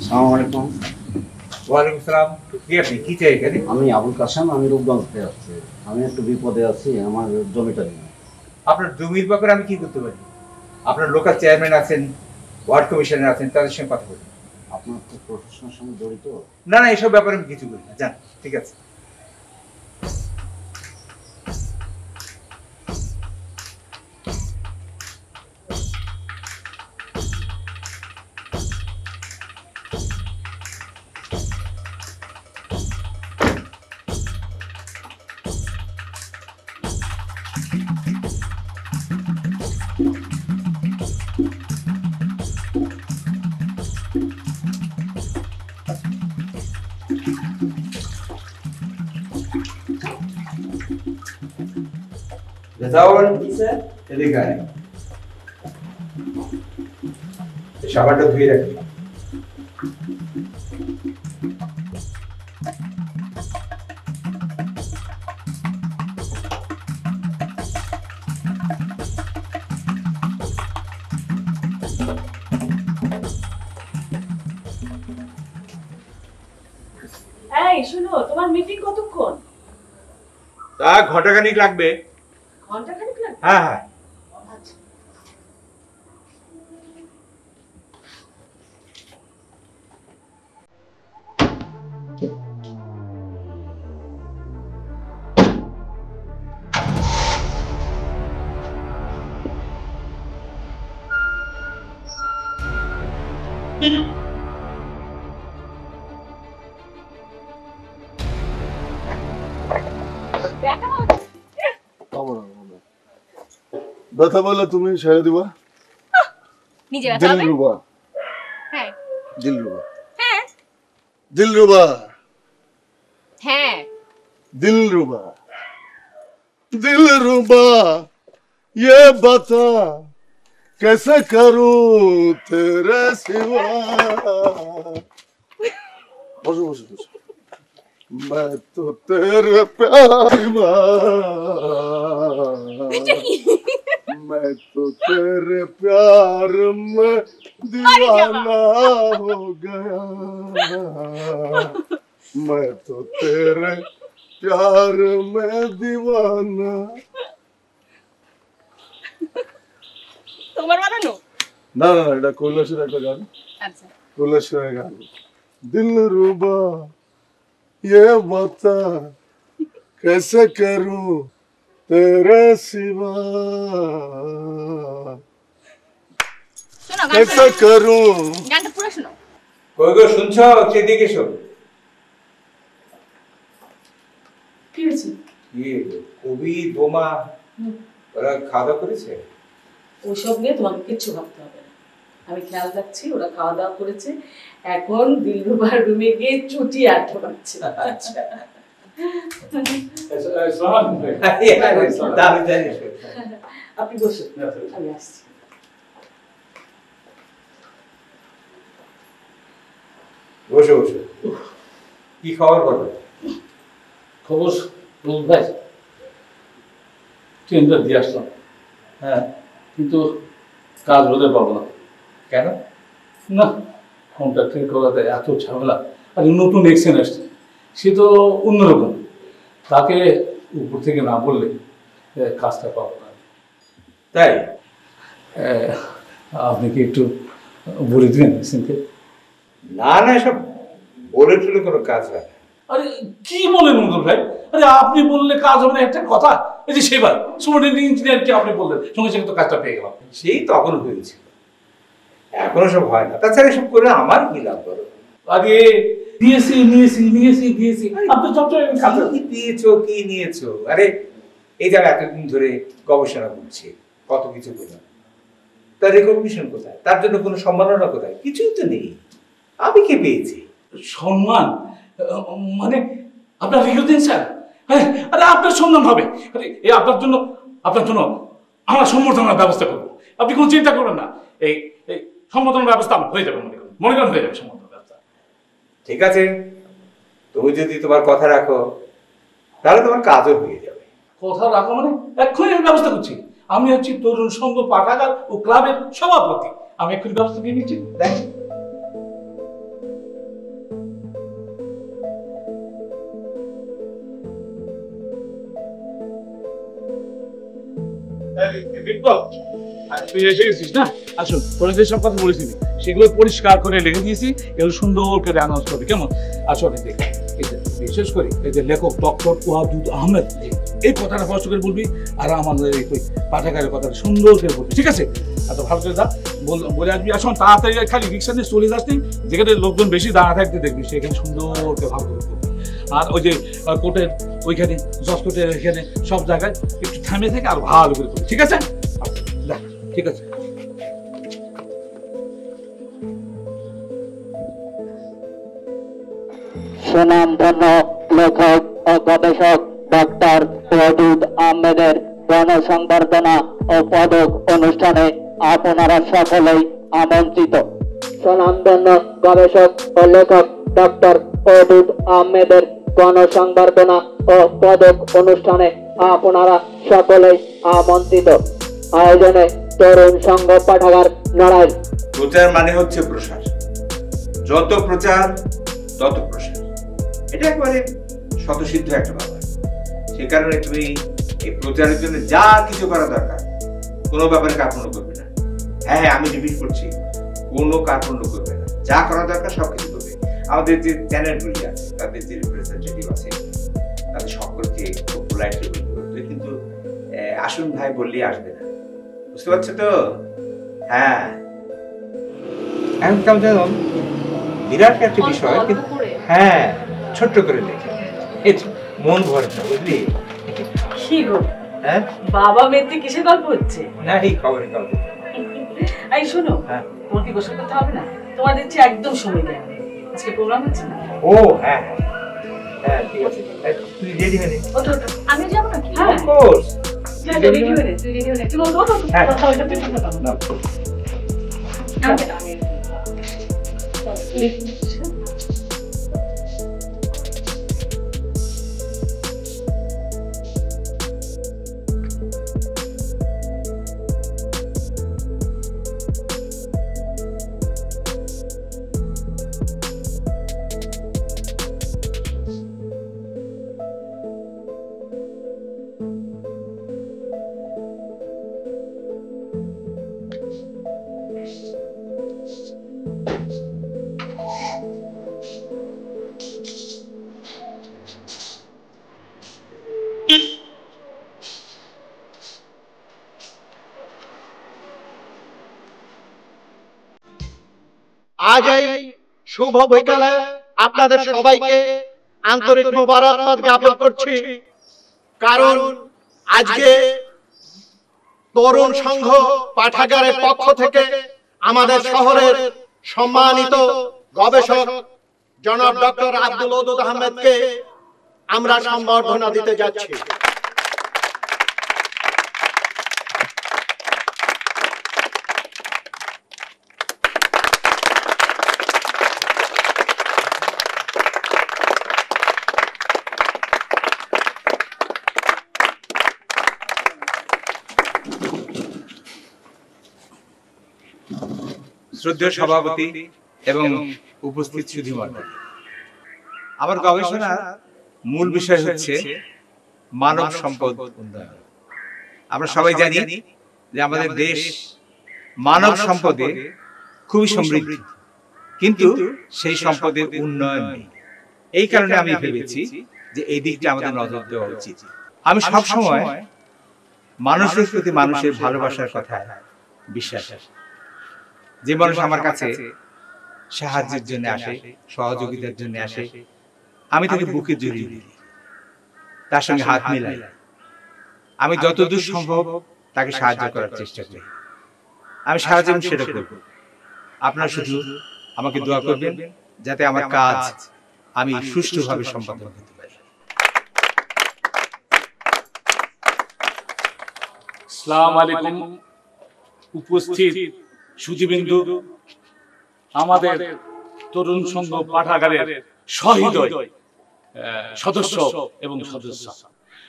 আসসালামু আলাইকুম। ওয়ালাইকুম আসসালাম। কি আপনি কি চাই এখানে? আমি আবুল কাশেম, আমি রূপগঞ্জ থেকে আসছি। আমি একটু বিপদে আছি আমার জমিটা নিয়ে। আপনার জমির ব্যাপারে আমি কি করতে পারি? আপনার লোকাল চেয়ারম্যান আছেন, ওয়ার্ড কমিশনার আছেন, তাদের সঙ্গে কথা বলুন। আপনার তো প্রশাসনের সঙ্গে জড়িত। না না, এসব ব্যাপারে আমি কিছু করি না, যান। ঠিক আছে। রেজাউল, এদিকে আয়। এই সাবানটা ধুয়ে রাখি। এই শোনো, তোমার মিটিং কতক্ষণ? তা ঘন্টাখানিক লাগবে। ঘন্টাখানেক লাগবে? হ্যাঁ হ্যাঁ। আচ্ছা। ব্যথা বলে তুমি ছেড়ে দিবা? নিজে ব্যথা হবে? দিলরুবা, হ্যাঁ দিলরুবা, হ্যাঁ দিলরুবা, হ্যাঁ दिलरुबा, दिलरुबा, ये बता कैसे करूं तेरे सिवा। बसो बसो बसो। मैं तो तेरे प्यार मैं तो तेरे प्यार में दीवाना हो गया। मैं तो तेरे प्यार में दीवाना। তোমার বানানো? না না না, এটা কৈলাসের একটা গান। আচ্ছা কৈলাসের গান। दिलरुबा, ये बता कैसे करूं तेरे सिवा। শোনো कैसे करूं। গানটা পুরো শোনো। কই গো, শুনছো? সেদিকে এসো। কি হয়েছে? কি কবি বোমা ওরা খাওয়া দাওয়া করেছে? ওসব নিয়ে তোমাকে কিচ্ছু ভাবতে হবে না, আমি খেয়াল রাখছি। ওরা খাওয়া দাওয়া করেছে, এখন দিলরুবার রুমে গিয়ে চুটি আটকাচ্ছে। আচ্ছা আপনি বসুন, আমি আসছি। বসো বসো। কি খবর বলো? খবর ভাই, ট্রেনটা দিয়ে আসলাম, হ্যাঁ, কিন্তু কাজ হলে পাবো না। কেন? না, কন্ট্রাক্টের করাতে এত ঝামেলা। আর নতুন এক্সেন আসছে, সে তো অন্যরকম। তাকে উপর থেকে না বললে কাজটা পাবো না। তাই? আপনি কি একটু বলে দিবেন এক্সেনকে? না না, সব বলে টলে কোনো কাজ হয় না। আরে কি বলেন মঙ্গল ভাই? আরে আপনি বললে কাজ হবে না একটা কথা? এই যে সেবার সুপারিনটেন্ডেন্ট ইঞ্জিনিয়ারকে আপনি বললেন, সঙ্গে সঙ্গে তো কাজটা পেয়ে গেলাম। সেই তখন হয়েছিল, এখনো সব হয় না। তাছাড়া এসব করে আমার কি লাভ বলো? আরে দিয়েছি আপনি সবসময় কাজ কি দিয়েছো, কি নিয়েছো? আরে এই যারা এতদিন ধরে গবেষণা করছে, কত কিছু করলাম, তার রেকগনিশন কোথায়? তার জন্য কোনো সম্মাননা কোথায়? কিছুই তো নেই। আমি কি পেয়েছি? সম্মান? মানে আপনার রিকগনিশন? হ্যাঁ, আরে আপনার সম্মান হবে। আরে এই আপনার জন্য আমরা সম্বর্ধনার ব্যবস্থা করবো। আপনি কোনো চিন্তা করবেন না। এই এই সম্বর্ধনার ব্যবস্থা হয়ে যাবে, মনে করেন হয়ে যাবে সম্বর্ধনার ব্যবস্থা। ঠিক আছে, তুমি যদি তোমার কথা রাখো তাহলে তোমার কাজও হয়ে যাবে। কথা রাখো মানে? এক্ষুনি আমি ব্যবস্থা করছি। আমি হচ্ছি তরুণ সংঘ পাঠাগার ও ক্লাবের সভাপতি। আমি এক্ষুনি ব্যবস্থা নিয়ে নিচ্ছি। দেখ তুই এসে গেছিস না? আসুন, তোরা যেসব কথা বলেছিলি সেগুলো পরিষ্কার করে লিখে দিয়েছি, এগুলো সুন্দর করে অ্যানাউন্স করবি, কেমন? আসলে দেখ, এই যে বিশেষ করে এই যে লেখক ডক্টর ওয়াদুদ আহমেদ, এই কথাটা স্পষ্ট করে বলবি, আর আমাদের এই পাঠাগারের কথাটা সুন্দর করে বলবি, ঠিক আছে? এত ভালো করে যা বলে আসবি। আসুন তাড়াতাড়ি, খালি রিক্সা নিয়ে চলে যাসনি, যেখানে লোকজন বেশি দাঁড়া থাকতে দেখবি সেখানে সুন্দর করে ভালো করে বলবি। আর ওই যে কোর্টের ওইখানে, জজ কোর্টের এখানে সব জায়গায় একটু থামে থেকে আর ভালো করে করবি, ঠিক আছে? দেখ, ঠিক আছে। সুনামধন্য লেখক ও গবেষক ডক্টর ওয়াদুদ আহমেদের গণসংবর্ধনা ও পদক অনুষ্ঠানে আপনারা সকলেই আমন্ত্রিত। সুনামধন্য গবেষক ও লেখক ডক্টর ওয়াদুদ আহমেদের গণসংবর্ধনা ও পদক অনুষ্ঠানে আপনারা সকলেই আমন্ত্রিত। আয়োজনে তরুণ সংঘ পাঠাগার নড়াইল। প্রচার মানে হচ্ছে প্রসার, যত প্রচার তত প্রসার, এটা একবারে শতসিদ্ধ একটা ব্যাপার। সে কারণে তুমি এই প্রচারের জন্য যা কিছু করা দরকার, কোনো ব্যাপারে কার্পণ্য করবে না। হ্যাঁ, আমি রিপিট করছি, কোনো কার্পণ্য করবে না, যা করা দরকার সব কিছু করবে। আমাদের যে চ্যানেলগুলি আছে, তাদের যে রিপ্রেজেন্টেটিভ আছে, তাদের সকলকে খুব পোলাইটলি বলতে হবে, কিন্তু আসুন ভাই বললেই আসবে না, বুঝতে পারছো তো? হ্যাঁ, এখন কেমন জানো, বিরাট একটা বিষয়, কিন্তু হ্যাঁ ছোট্ট করে লেখে, এই মন ভরে না, বুঝলি? কি গো, হ্যাঁ, বাবা মেয়েতে কিসের গল্প হচ্ছে? না এই খবরের গল্প। এই শোনো, হ্যাঁ, তোমার কি গোসল করতে হবে না? তোমার দেখছি একদম সময় দেয় না। আজকে প্রোগ্রাম হচ্ছে না? ও হ্যাঁ হ্যাঁ, ঠিক আছে, তুই রেডি হয়ে নে। ওঠো ওঠো, আমি যাবো নাকি? হ্যাঁ, অফ কোর্স। রেডি হয়ে নে, তুই রেডি হয়ে নে, তুমি ওঠো ওঠো, হ্যাঁ। কথা বলতে তুই কথা বল। না, আমি আজ এই শুভ বিকালে আপনাদের সবাইকে আন্তরিক মোবারকবাদ জ্ঞাপন করছি, কারণ আজকে তরুণ সংঘ পাঠাগারের পক্ষ থেকে আমাদের শহরের সম্মানিত গবেষক জনাব ডক্টর আব্দুল ওয়াদুদ আহমেদকে আমরা সম্বর্ধনা দিতে যাচ্ছি। শ্রদ্ধেয় সভাপতি এবং উপস্থিত সুধীমণ্ডলী, আমার গবেষণার মূল বিষয় হচ্ছে মানব সম্পদ উন্নয়ন। আমরা সবাই জানি যে আমাদের দেশ মানব সম্পদে খুবই সমৃদ্ধ, কিন্তু সেই সম্পদের উন্নয়ন নেই। এই কারণে আমি ভেবেছি যে এই দিকটা আমাদের নজর দেওয়া উচিত। আমি সবসময় মানুষের প্রতি মানুষের ভালোবাসার কথা বিশ্বাস। যে মানুষ আমার কাছে সাহায্যের জন্য আসে, সহযোগিতার জন্য আসে, আমি তাকে বুকে জড়িয়ে দিই, তার সঙ্গে হাত মিলাই, আমি যতদূর সম্ভব তাকে সাহায্য করার চেষ্টা করি। আমি সারা জীবন সেটা করব। আপনারা শুধু আমাকে দোয়া করবেন যাতে আমার কাজ আমি সুষ্ঠুভাবে সম্পাদন করতে পারি। আসসালামু আলাইকুম উপস্থিত সুধীবৃন্দু, আমাদের তরুণ সংঘ পাঠাগারের সহৃদয় সদস্য এবং সদস্য,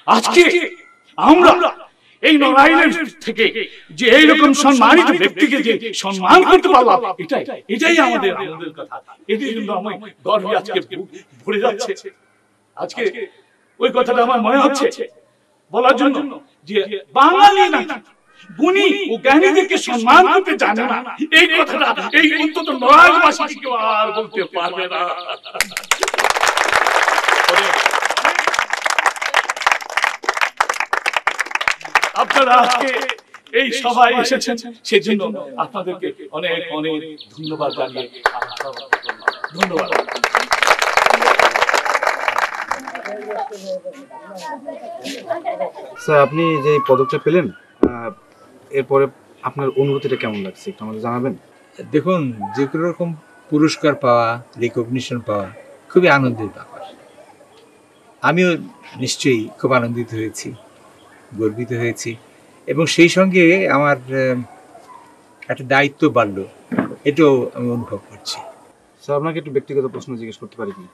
আজকে আমরা এই নড়াইলের থেকে যে এইরকম সম্মানিত ব্যক্তিকে যে সম্মান করতে পারলাম, এটাই আমাদের কথা। এটি কিন্তু আমার গর্বে আজকে ভরে যাচ্ছে। আজকে ওই কথাটা আমার মনে হচ্ছে বলার জন্য যে বাঙালি নাকি গুণী ও জ্ঞানীদেরকে সম্মান করতে জানে না, এই কথাটা এই অন্তত নরাজবাসী কেউ আর বলতে পারবে না। আপনারা আজকে এই সভায় এসেছেন, সেজন্য আপনাদেরকে অনেক অনেক ধন্যবাদ জানিয়ে ধন্যবাদ। স্যার, আপনি যে পদকটা পেলেন, এরপরে আপনার অনুভূতিটা কেমন লাগছে একটু আমাদের জানাবেন? দেখুন, যে কোনো রকম পুরস্কার পাওয়া, রিকগনিশন পাওয়া খুবই আনন্দের ব্যাপার। আমিও নিশ্চয়ই খুব আনন্দিত হয়েছি, গর্বিত হয়েছি, এবং সেই সঙ্গে আমার একটা দায়িত্ব বাড়ল, এটাও আমি অনুভব করছি। স্যার, আপনাকে একটু ব্যক্তিগত প্রশ্ন জিজ্ঞেস করতে পারি কি?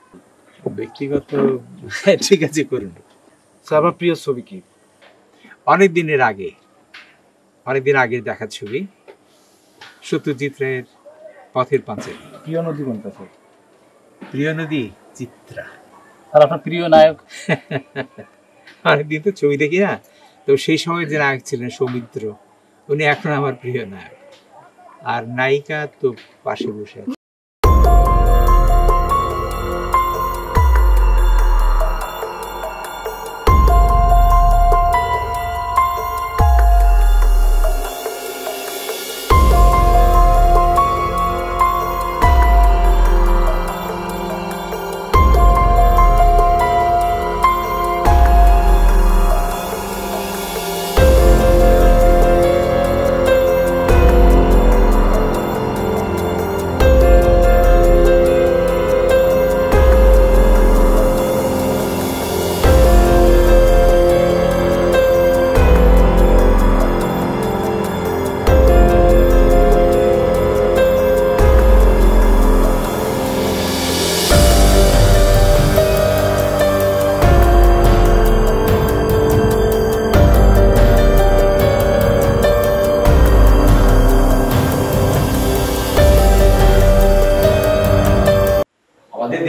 ব্যক্তিগত? ঠিক আছে, করুন। স্যার, আপনার প্রিয় ছবি কি? অনেক দিন আগে দেখা ছবি, সত্যজিৎ রায়ের পথের পাঁচালী। প্রিয় নদী কোনটা স্যার? প্রিয় নদী চিত্রা। আর আপনার প্রিয় নায়ক? অনেকদিন তো ছবি দেখি না, তো সেই সময় যে নায়ক ছিলেন সৌমিত্র, উনি এখন আমার প্রিয় নায়ক। আর নায়িকা তো পাশে বসে আছে।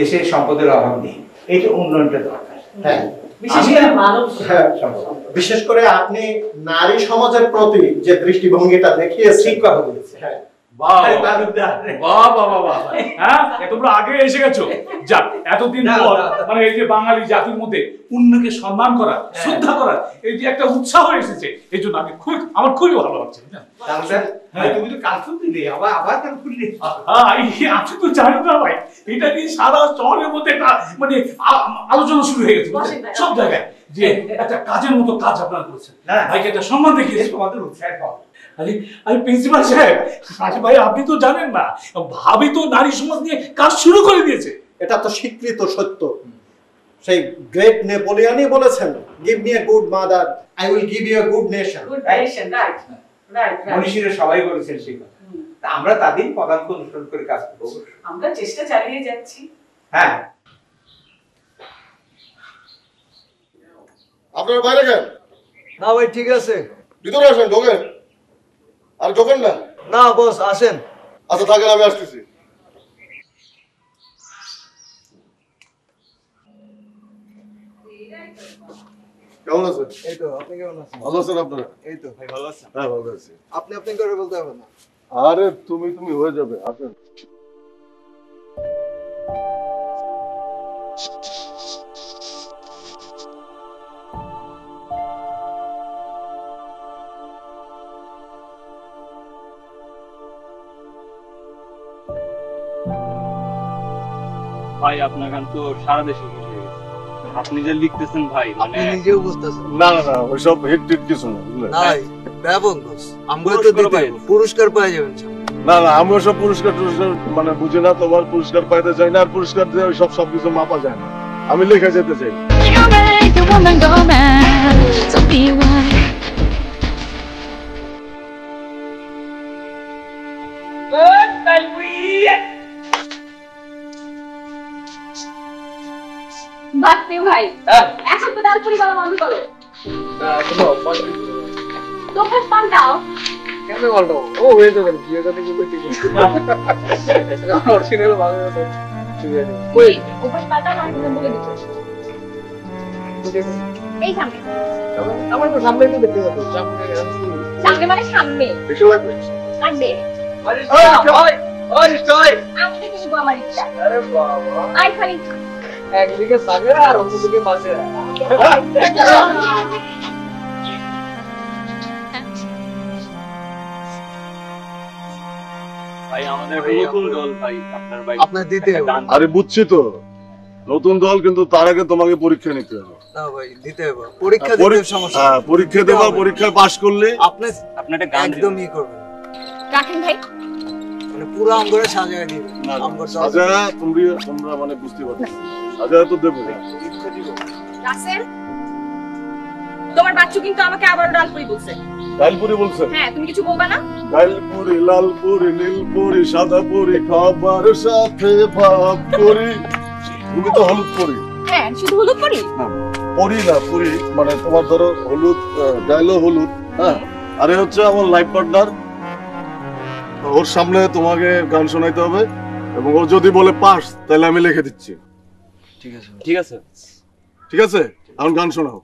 দেশের সম্পদের অভাব নেই, এটা উন্নয়নটা দরকার। হ্যাঁ, বিশেষ করে মানব সম্পদ। বিশেষ করে আপনি নারী সমাজের প্রতি যে দৃষ্টিভঙ্গিটা দেখিয়েছেন, ঠিক কথা বলেছেন। হ্যাঁ, তোমরা আগে এসে গেছো। যাক, এতদিন পর মানে এই যে বাঙালি জাতির মধ্যে অন্যকে সম্মান করা, শ্রদ্ধা করা, এই যে একটা উৎসাহ এসেছে, এই জন্য আমার খুবই ভালো লাগছে। তুমি তো কালফুল দিলে, আবার কালফুল দিলে। আমি তো জানি না ভাই, এটা নিয়ে সারা শহরের মধ্যে একটা মানে আলোচনা শুরু হয়ে গেছে সব জায়গায়, যে একটা কাজের মতো কাজ আপনারা করেছেন, ভাইকে একটা সম্মান দেখিয়েছে। তোমাদের উৎসাহ আরে প্রিন্সিপাল সাহেব, ভাই আপনি তো জানেন না, ভাবি তো নারী সমাজ নিয়ে কাজ শুরু করে দিয়েছে। এটা তো স্বীকৃত সত্য। সেই গ্রেট নেপোলিয়নই বলেছেন, give me a good mother, I will give you a good nation. Good nation, right right. মনীষীরা সবাই বলেছেন সেই কথা। আমরা তাদের পদাঙ্ক অনুসরণ করে কাজ করব। আমরা চেষ্টা চালিয়ে যাচ্ছি। হ্যাঁ, আপনারা বাইরে কেন? না ভাই, ঠিক আছে। ভিতরে আসেন, ঢোকেন। আর ঢোকেন না? না বস, আসেন। আচ্ছা থাকেন, আমি আসতেছি। কেমন আছেন? এই তো, আপনি কেমন আছেন? ভালো আছেন আপনারা? এই তো ভাই, ভালো আছেন? হ্যাঁ, ভালো আছি। আপনি আপনি করে বলতে হবে না। আরে তুমি হয়ে যাবে, আসেন। ভাই আপনার গান তো সারা দেশে হিট হয়ে গেছে, আপনি যে লিখতেছেন ভাই, মানে আপনি নিজেও বুঝতেছেন। না না না, ওইসব হিট টিট কিছু না, বুঝলেন? নাই ব্যাপক বস, আমরা তো দিতে পুরস্কার পেয়ে যাবেন। না না, আমি ওসব পুরস্কার মানে বুঝি না। তোমার পুরস্কার পাইতে চাই না, আর পুরস্কার দিয়ে ওই সবকিছু মাপা যায় না। আমি লিখে যেতে চাই। বাসতে ভাই, এখন তো ডাল পুরি বাবা বন্ধ করো। তোমরা পাল্টাও। কেমনে বলতো? ও হয়ে যাবে, বিয়ে করতে কিন্তু ঠিক আছে। অরিজিনাল ভালো আছে। ঠিক আছে। কই ওপাশ পাল্টাও, আমি বলে দিচ্ছি। এই সামনে। আমার তো সামনে তো দেখতে পাচ্ছ, সামনে সামনে মানে সামনে বেশি লাগবে কাটবে আমি দেখবো আমার ইচ্ছা আই খালি একদিকে সাগর আর অন্যদিকে মাছের ভাই আমাদের নতুন দল ভাই আপনার ভাই আপনার দিতে হবে আরে বুঝছি তো নতুন দল, কিন্তু তার আগে তোমাকে পরীক্ষা নিতে হবে। না ভাই দিতে হবে পরীক্ষা দিতে সমস্যা হ্যাঁ পরীক্ষা দেবা, পরীক্ষায় পাশ করলে আপনি আপনি একটা গান একদম ই করবেন রাখেন ভাই মানে পুরো আমগরে সাজায় দিবেন আমগর সাজা তোমরা মানে বুঝতে পারছো, সাজা তো দেবো। রাসেল তোমার বাচ্চু কিন্তু আমাকে আবার ডালপুরি বলছে। ডালপুরি বলছে? হ্যাঁ তুমি কিছু বলবা না? ডালপুরি লালপুরি নীলপুরি সাদাপুরি খাবার সাথে ভাব করি। তুমি তো হলুদ পুরি। হ্যাঁ শুধু হলুদ পুরি? পুরি না পুরি মানে তোমার ধরো হলুদ, ডাইলো হলুদ। হ্যাঁ আরে হচ্ছে আমার লাইফ পার্টনার, ওর সামনে তোমাকে গান শোনাইতে হবে এবং ও যদি বলে পাস তাহলে আমি লিখে দিচ্ছি। ঠিক আছে ঠিক আছে ঠিক আছে এখন গান শোনাও।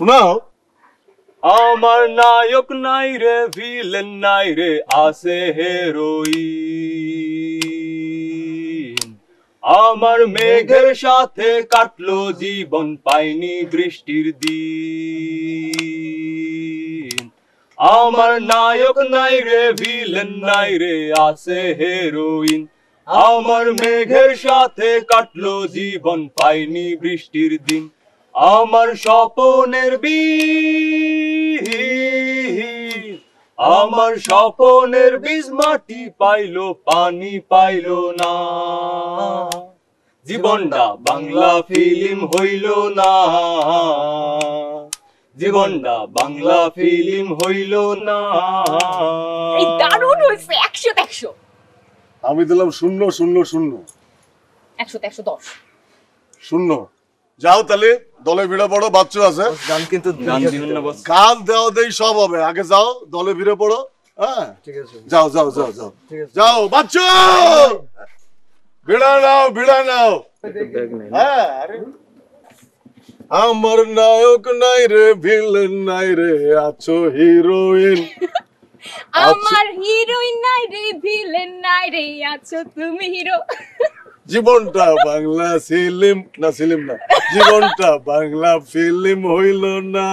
শোনাও। আমার নায়ক নাই রে ভিলেন নাই রে আছে হেরোইন, আমার মেঘের সাথে কাটলো জীবন পাইনি বৃষ্টির দিন। আমার নায়ক নাই রে ভিলেন নাই রে আছে হেরোইন, আমার মেঘের সাথে কাটলো জীবন পাইনি বৃষ্টির দিন। আমার স্বপনের বীজ, আমার স্বপনের বীজ মাটি পাইলো পানি পাইলো না, জীবনটা বাংলা ফিল্ম হইল না, জীবনটা বাংলা ফিল্ম হইল না। এই দারুণ হইছে 100 তে 100। আমি দিলাম 0 0 0 100 তে 110 শূন্য। যাও তাহলে দলে ভিড়ে পড়ো, বাচ্চু আছে গান কিন্তু গান দিবেন না বস? গান দেওয়া দেই সব হবে, আগে যাও দলে ভিড়ে পড়ো। হ্যাঁ ঠিক আছে যাও যাও যাও যাও ঠিক আছে যাও বাচ্চু ভিড়া নাও ভিড়া নাও। হ্যাঁ আরে আমার নায়ক নাই রে ভিলেন নাই রে আছো হিরোইন, আমার হিরোইন নাই রে ভিলেন নাই রে আছো তুমি হিরো। জীবনটা বাংলা ফিল্ম না, ফিল্ম না, জীবনটা বাংলা ফিল্ম হইল না।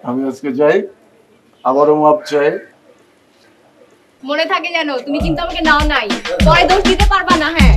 আমি আজকে যাই, আবারও মাপ চাই। মনে থাকে জানো তুমি কিন্তু আমাকে নাও নাই, পরে দোষ দিতে পারবা না। হ্যাঁ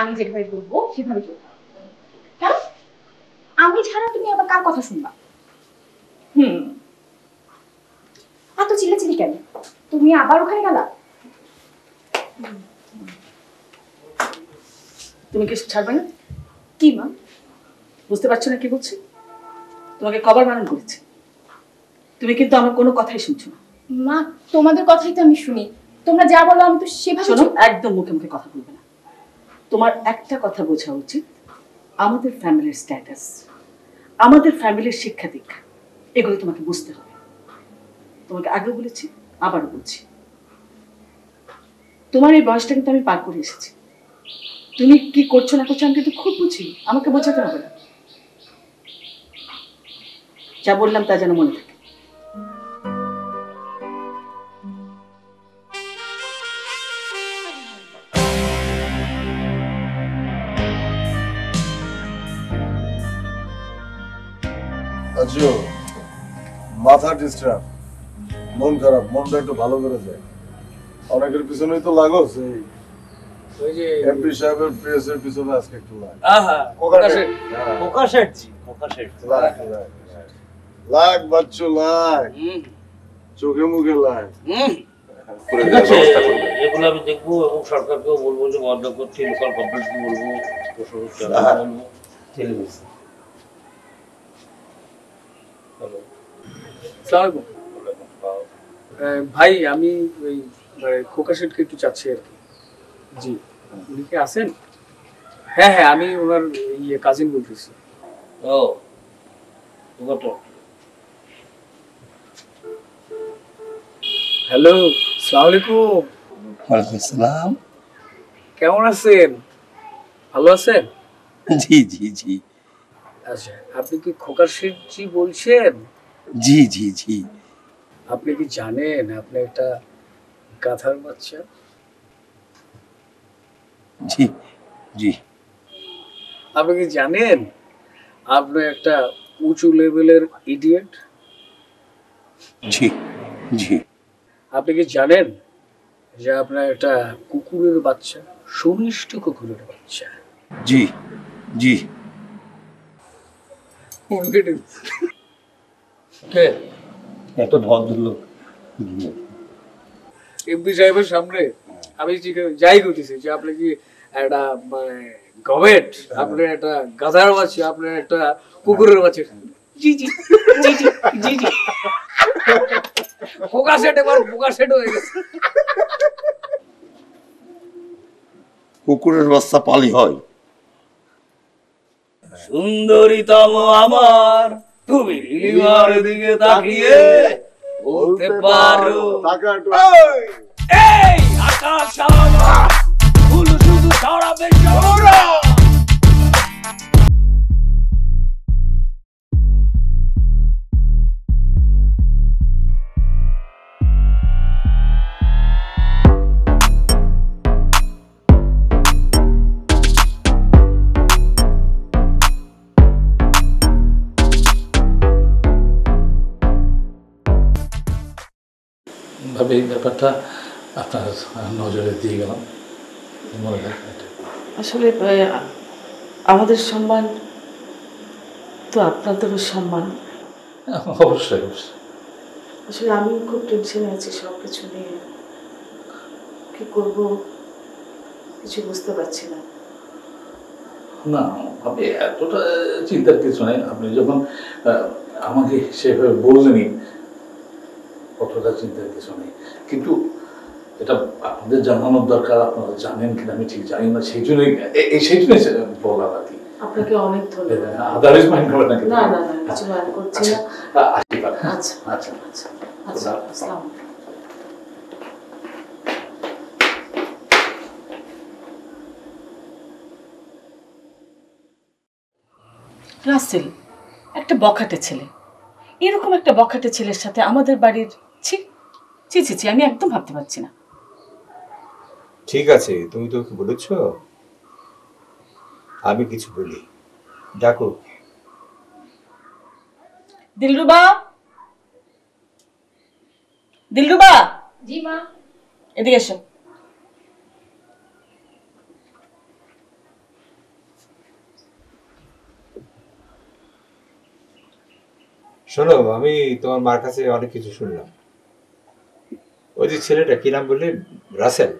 আমি যেভাবে বলবো সেভাবে চলবে। কেন? আমি ছাড়া তুমি আবার কার কথা শুনবা? এত চিল্লাচিল্লি কেন? তুমি আবার ওখানে গেলা? তুমি কি ছাড়বে না? কি মা? বুঝতে পারছো না কি বলছি? তোমাকে কবার বারণ করেছি, তুমি কিন্তু আমার কোনো কথাই শুনছো না। মা তোমাদের কথাই তো আমি শুনি, তোমরা যা বলো আমি তো সেভাবে শোনো, একদম মুখে মুখে কথা বলবে না। তোমার একটা কথা বোঝা উচিত, আমাদের ফ্যামিলির স্ট্যাটাস, আমাদের ফ্যামিলির শিক্ষা দীক্ষা, এগুলো তোমাকে বুঝতে হবে। তোমাকে আগেও বলেছি, আবারও বলছি, তোমার এই বয়সটা কিন্তু আমি পার করে এসেছি। তুমি কি করছো না করছো আমি কিন্তু খুব বুঝি, আমাকে বোঝাতে হবে না। যা বললাম তা যেন মনে থাকে। আচ্ছা, মাথা ডিস্টার্ব, মন খারাপ, মনটা একটু ভালো করে যায়। অনেকের পিছনেই তো লাগো, সেই ওই যে এমপি সাহেবের প্রেসের পিছনে আজকে একটু লাগ। আহা কোকাশেট, কোকাশেট জি, কোকাশেট। লাগ বাচ্চু লাগ, চোখে মুখে লাগ। ঠিক আছে, এগুলো আমি দেখবো এবং সরকারকেও বলবো যে বন্ধ করছি, লোকাল গভর্নমেন্টকে বলবো, বলবো, টেলিভিশন। ভাই আমি ওই খোকা শেঠকে একটু চাচ্ছি আর কি। জি, উনি কি আছেন? হ্যাঁ হ্যাঁ, আমি ওনার কাজিন বলতেছি। ও কত? হ্যালো, আসসালামু আলাইকুম। ওয়ালাইকুম আসসালাম। কেমন আছেন? ভালো আছেন? জি জি জি। আচ্ছা, আপনি কি খোকা শেঠ জি বলছেন? জি জি জি। আপনি কি জানেন আপনি একটা গাধার বাচ্চা? জি জি। আপনি কি জানেন আপনি একটা উঁচু লেভেলের ইডিয়েট? জি জি। আপনি কি জানেন যে আপনার একটা কুকুরের বাচ্চা, সুমিষ্ট কুকুরের বাচ্চা? জি জি। কে? একটা ভদ্রলোক। এমপি সাহেবের সামনে আমি যাই করতেছি যে আপনি কি একটা মানে গভেট, আপনি একটা গাধার বাচ্চা, আপনি একটা কুকুরের বাচ্চা। জি জি জি জি জি জি। ফোকা সেট এবার ফোকা সেট হয়ে গেছে। কুকুরের বাচ্চা পালি হয়। সুন্দরীতম আমার, তুমি নীলিমার দিকে তাকিয়ে বলতে পারো এই আকাশ আমার, ফুল শুধু ছড়াবে সৌরভ। ভাবে এই ব্যাপারটা আপনার নজরে দিয়ে গেলাম। মনে রাখবেন। আসলে আমাদের সম্মান তো আপনাদেরও সম্মান। অবশ্যই অবশ্যই। আসলে আমি খুব টেনশনে আছি সব কিছু নিয়ে, কি করব কিছু বুঝতে পারছি না। না আপনি এতটা চিন্তার কিছু নেই। আপনি যখন আমাকে সেভাবে বললেনই, কতটা চিন্তার কিছু নেই। কিন্তু এটা আপনাদের জানানোর দরকার। আপনারা জানেন কিনা আমি ঠিক জানি না, সেই জন্যই বলা আর কি। আপনাকে অনেক ধন্যবাদ। আদারওয়াইজ মাইন্ড করবেন না। না না না, কিছু মাইন্ড করছি না। আচ্ছা আচ্ছা আচ্ছা আচ্ছা, আসসালামু আলাইকুম। রাসেল একটা বখাটে ছেলে, এরকম একটা বখাটে ছেলের সাথে আমাদের বাড়ির ছি ছি ছি ছি, আমি একদম ভাবতে পারছি না। ঠিক আছে, তুমি তো ওকে বলেছ, আমি কিছু বলি। ডাকো। দিলরুবা, দিলরুবা। জি মা। এদিকে এসো। শোনো, আমি তোমার মার কাছে অনেক কিছু শুনলাম। ওই যে ছেলেটা কি নাম বললে, রাসেল,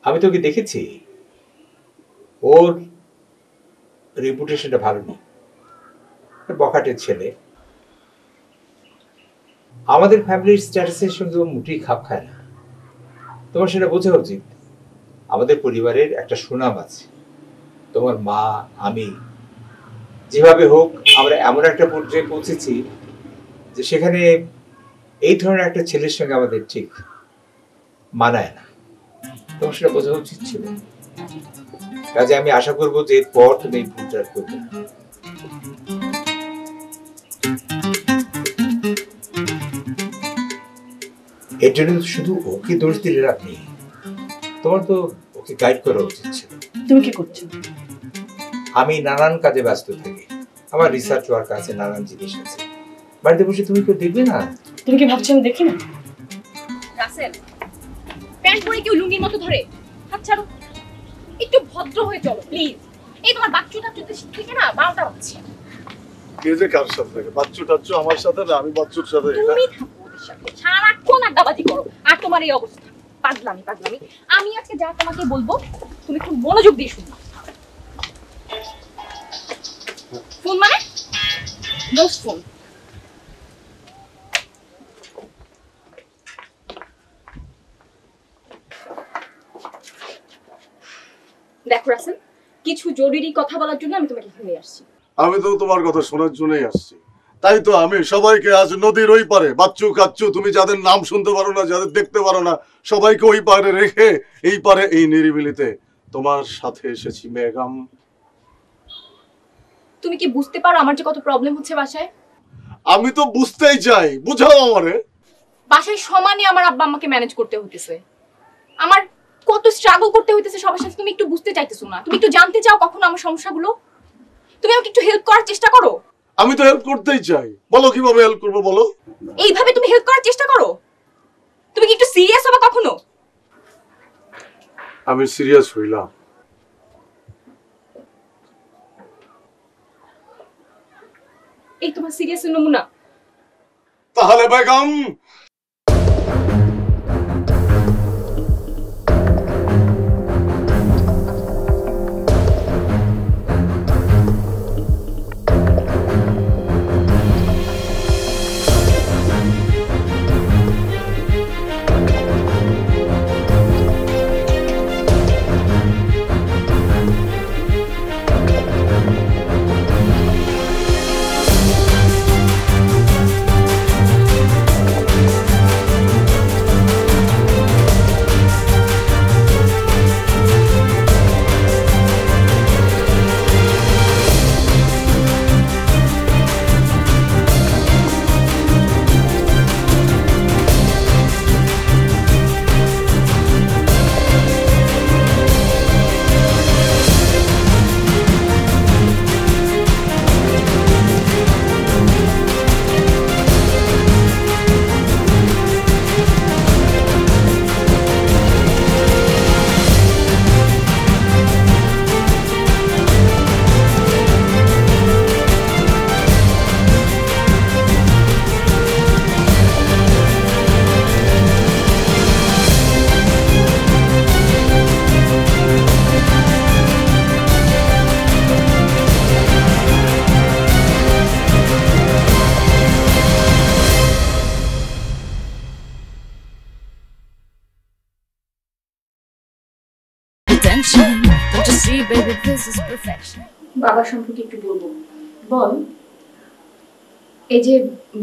আমি তোকে দেখেছি, ওর রেপুটেশনটা ভালো নেই, বখাটের ছেলে। আমাদের ফ্যামিলির স্ট্যাটাসের সঙ্গে ও মুঠি খাপ খায় না। তোমার সেটা বোঝা উচিত। আমাদের পরিবারের একটা সুনাম আছে। তোমার মা, আমি, যেভাবে হোক আমরা এমন একটা পর্যায়ে পৌঁছেছি যে সেখানে এই ধরনের একটা ছেলের সঙ্গে আমাদের ঠিক মানায় না। তোমার সেটা বোঝা উচিত ছিল। কাজে আমি আশা করবো যে এরপর তুমি এই ভুলটা করবে না। এর জন্য শুধু ওকে দোষ দিলে লাভ নেই, তোমার তো ওকে গাইড করা উচিত ছিল। তুমি কি করছো? আমি নানান কাজে ব্যস্ত থাকি, আমার রিসার্চ ওয়ার্ক আছে, নানান জিনিস আছে। বাড়িতে বসে তুমি কেউ দেখবে না? তুমি কি ভাবছো আমি দেখি না? রাসেল, প্যান্ট পরে কেউ লুঙ্গির মতো ধরে? হাত ছাড়ো, একটু ভদ্র হয়ে চলো প্লিজ। এই তোমার বাচ্চু টাচ্চু থেকে না 12টা বাজছে। কে যে কার সাথে? বাচ্চু টাচ্চু আমার সাথে না, আমি বাচ্চুর সাথে। তুমি থাকো ওদের সাথে, সারাক্ষণ আড্ডাবাজি করো, আর তোমার এই অবস্থা। পাগলামি পাগলামি। আমি আজকে যা তোমাকে বলবো তুমি খুব মনোযোগ দিয়ে শুনবা। ফোন মানে নো ফোন। দেখো রাসেল, কিছু জরুরি কথা বলার জন্য আমি তোমাকে এখানে আসছি। আমি তো তোমার কথা শোনার জন্যই আসছি। তাই তো আমি সবাইকে আজ নদীর ওই পারে, বাচ্চু কাচ্চু, তুমি যাদের নাম শুনতে পারো না, যাদের দেখতে পারো না, সবাইকে ওই পারে রেখে এই পারে এই নিরিবিলিতে তোমার সাথে এসেছি বেগম। তুমি কি বুঝতে পারো আমার যে কত প্রবলেম হচ্ছে বাসায়? আমি তো বুঝতেই চাই, বুঝাও আমারে। বাসায় সমানে আমার আব্বা আম্মাকে ম্যানেজ করতে হইতেছে, আমার কত স্ট্রাগল করতে হইতেছে সবার সাথে। তুমি একটু বুঝতে চাইতেছো না, তুমি একটু জানতে চাও কখনো আমার সমস্যাগুলো। তুমি আমাকে একটু হেল্প করার চেষ্টা করো। আমি তো হেল্প করতেই চাই, বলো কিভাবে হেল্প করবো বলো। এইভাবে তুমি হেল্প করার চেষ্টা করো? তুমি কি একটু সিরিয়াস হবে কখনো? আমি সিরিয়াস হইলাম। এই তোমার সিরিয়াস নমুনা। তাহলে বেগম বাবা সম্পর্কে একটু বলবো। বল। এই যে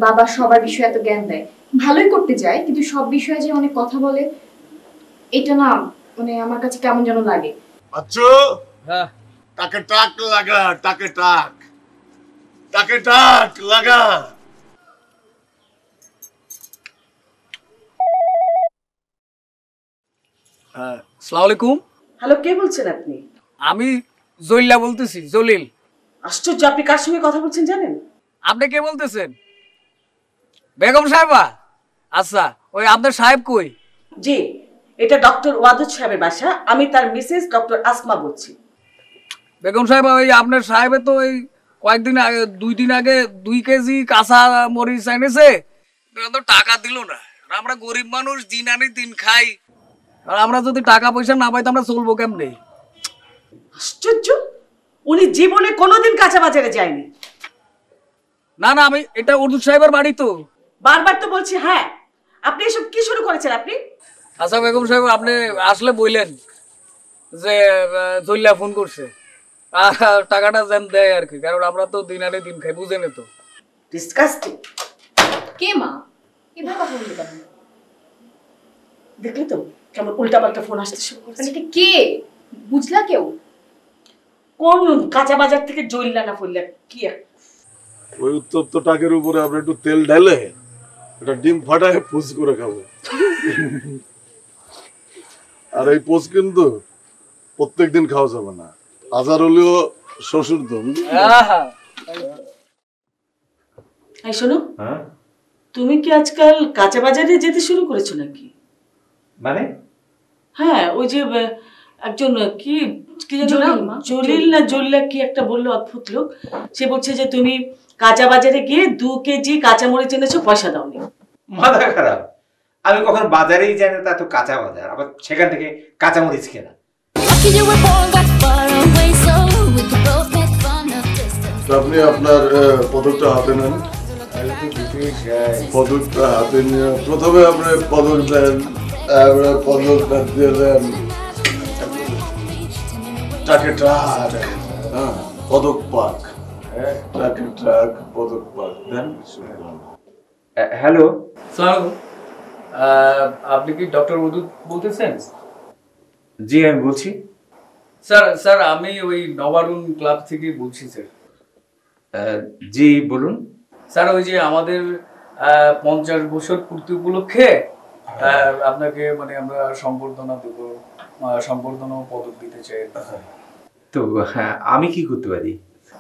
বাবা সবার বিষয়ে এত জ্ঞান দেয়, ভালোই করতে যায়, কিন্তু সব বিষয়ে যে অনেক কথা বলে, এটা না মানে আমার কাছে কেমন যেন লাগে। বাচ্চু, হ্যাঁ, টাকে টাক লাগা, টাকে টাক, টাকে টাক লাগা। আসসালামু আলাইকুম। হ্যালো, কে বলছেন আপনি? আমি জলিলা বলতেছি। জলিল। আশ্চর্য, আপনি কার সঙ্গে কথা বলছেন জানেন? আপনি কে বলতেছেন? বেগম সাহেবা? আচ্ছা, ওই আপনার সাহেব কই? জি, এটা ডক্টর ওয়াদুদ সাহেবের বাসা। আমি তার মিসেস ডক্টর আসমা বলছি। বেগম সাহেবা, ওই আপনার সাহেবে তো ওই কয়েকদিন আগে 2 দিন আগে 2 কেজি কাঁচা মরিচ এনেছে, তো টাকা দিল না। আমরা গরিব মানুষ, দিন আনি দিন খাই, আর আমরা যদি টাকা পয়সা না পাই তো আমরা চলবো কেমনে? আশ্চর্য, উনি জীবনে কোনোদিন কাঁচা বাজারে যায়নি। না না, আমি এটা উর্দু সাহেবের বাড়ি তো। বারবার তো বলছি। হ্যাঁ, আপনি এসব কি শুরু করেছেন আপনি? আচ্ছা বেগম সাহেব, আপনি আসলে বললেন যে জল্লা ফোন করছে, টাকাটা যেন দেয় আর কি, কারণ আমরা তো দিন আনে দিন খাই, বুঝেন তো। ডিসকাস্টিং। কে মা এভাবে কথা বলতে কেন? দেখলি তো কেমন উল্টাপাল্টা ফোন আসতে শুরু করেছে। মানে এটা কে বুঝলা? কেউ কোন কাঁচা বাজার থেকে জইল্লা না ফইল্লা কি? ওই উত্তপ্ত টাকের উপরে আমরা একটু তেল ঢেলে এটা ডিম ফাটায় পুষ করে খাবো। আর এই পোস্ট কিন্তু প্রত্যেকদিন খাওয়া যাবে না, হাজার হলেও শ্বশুর তো। এই শোনো, তুমি কি আজকাল কাঁচা বাজারে যেতে শুরু করেছো নাকি? মানে? হ্যাঁ, ওই যে একজন কি কি জানো না, জলিল না জল্লা কি একটা বললো, অদ্ভুত লোক। সে বলছে যে তুমি কাঁচা বাজারে গিয়ে 2 কেজি কাঁচা মরিচ এনেছো, পয়সা দাওনি। মাথা খারাপ, আমি কখন বাজারেই যাই না, তা তো কাঁচা বাজার, আবার সেখান থেকে কাঁচা মরিচ কেনা। আপনি আপনার পদকটা হাতে নেন। পদকটা হাতে নিয়ে প্রথমে আপনি পদক দেন, পদকটা দিয়ে দেন টাকে ট্রাক, পদক পাক, টাকে ট্রাক, পদক পাক দেন। হ্যালো স্যার, আপনি কি ডক্টর ওদুদ বলতেছেন? জি আমি বলছি। স্যার আমি ওই নবারুণ ক্লাব থেকে বলছি স্যার। জি বলুন স্যার। ওই যে আমাদের 50 বছর পূর্তি উপলক্ষে আপনাকে মানে আমরা সম্বর্ধনা দেব, সম্বর্ধনা পদক দিতে চাই। তো হ্যাঁ, আমি কি করতে পারি?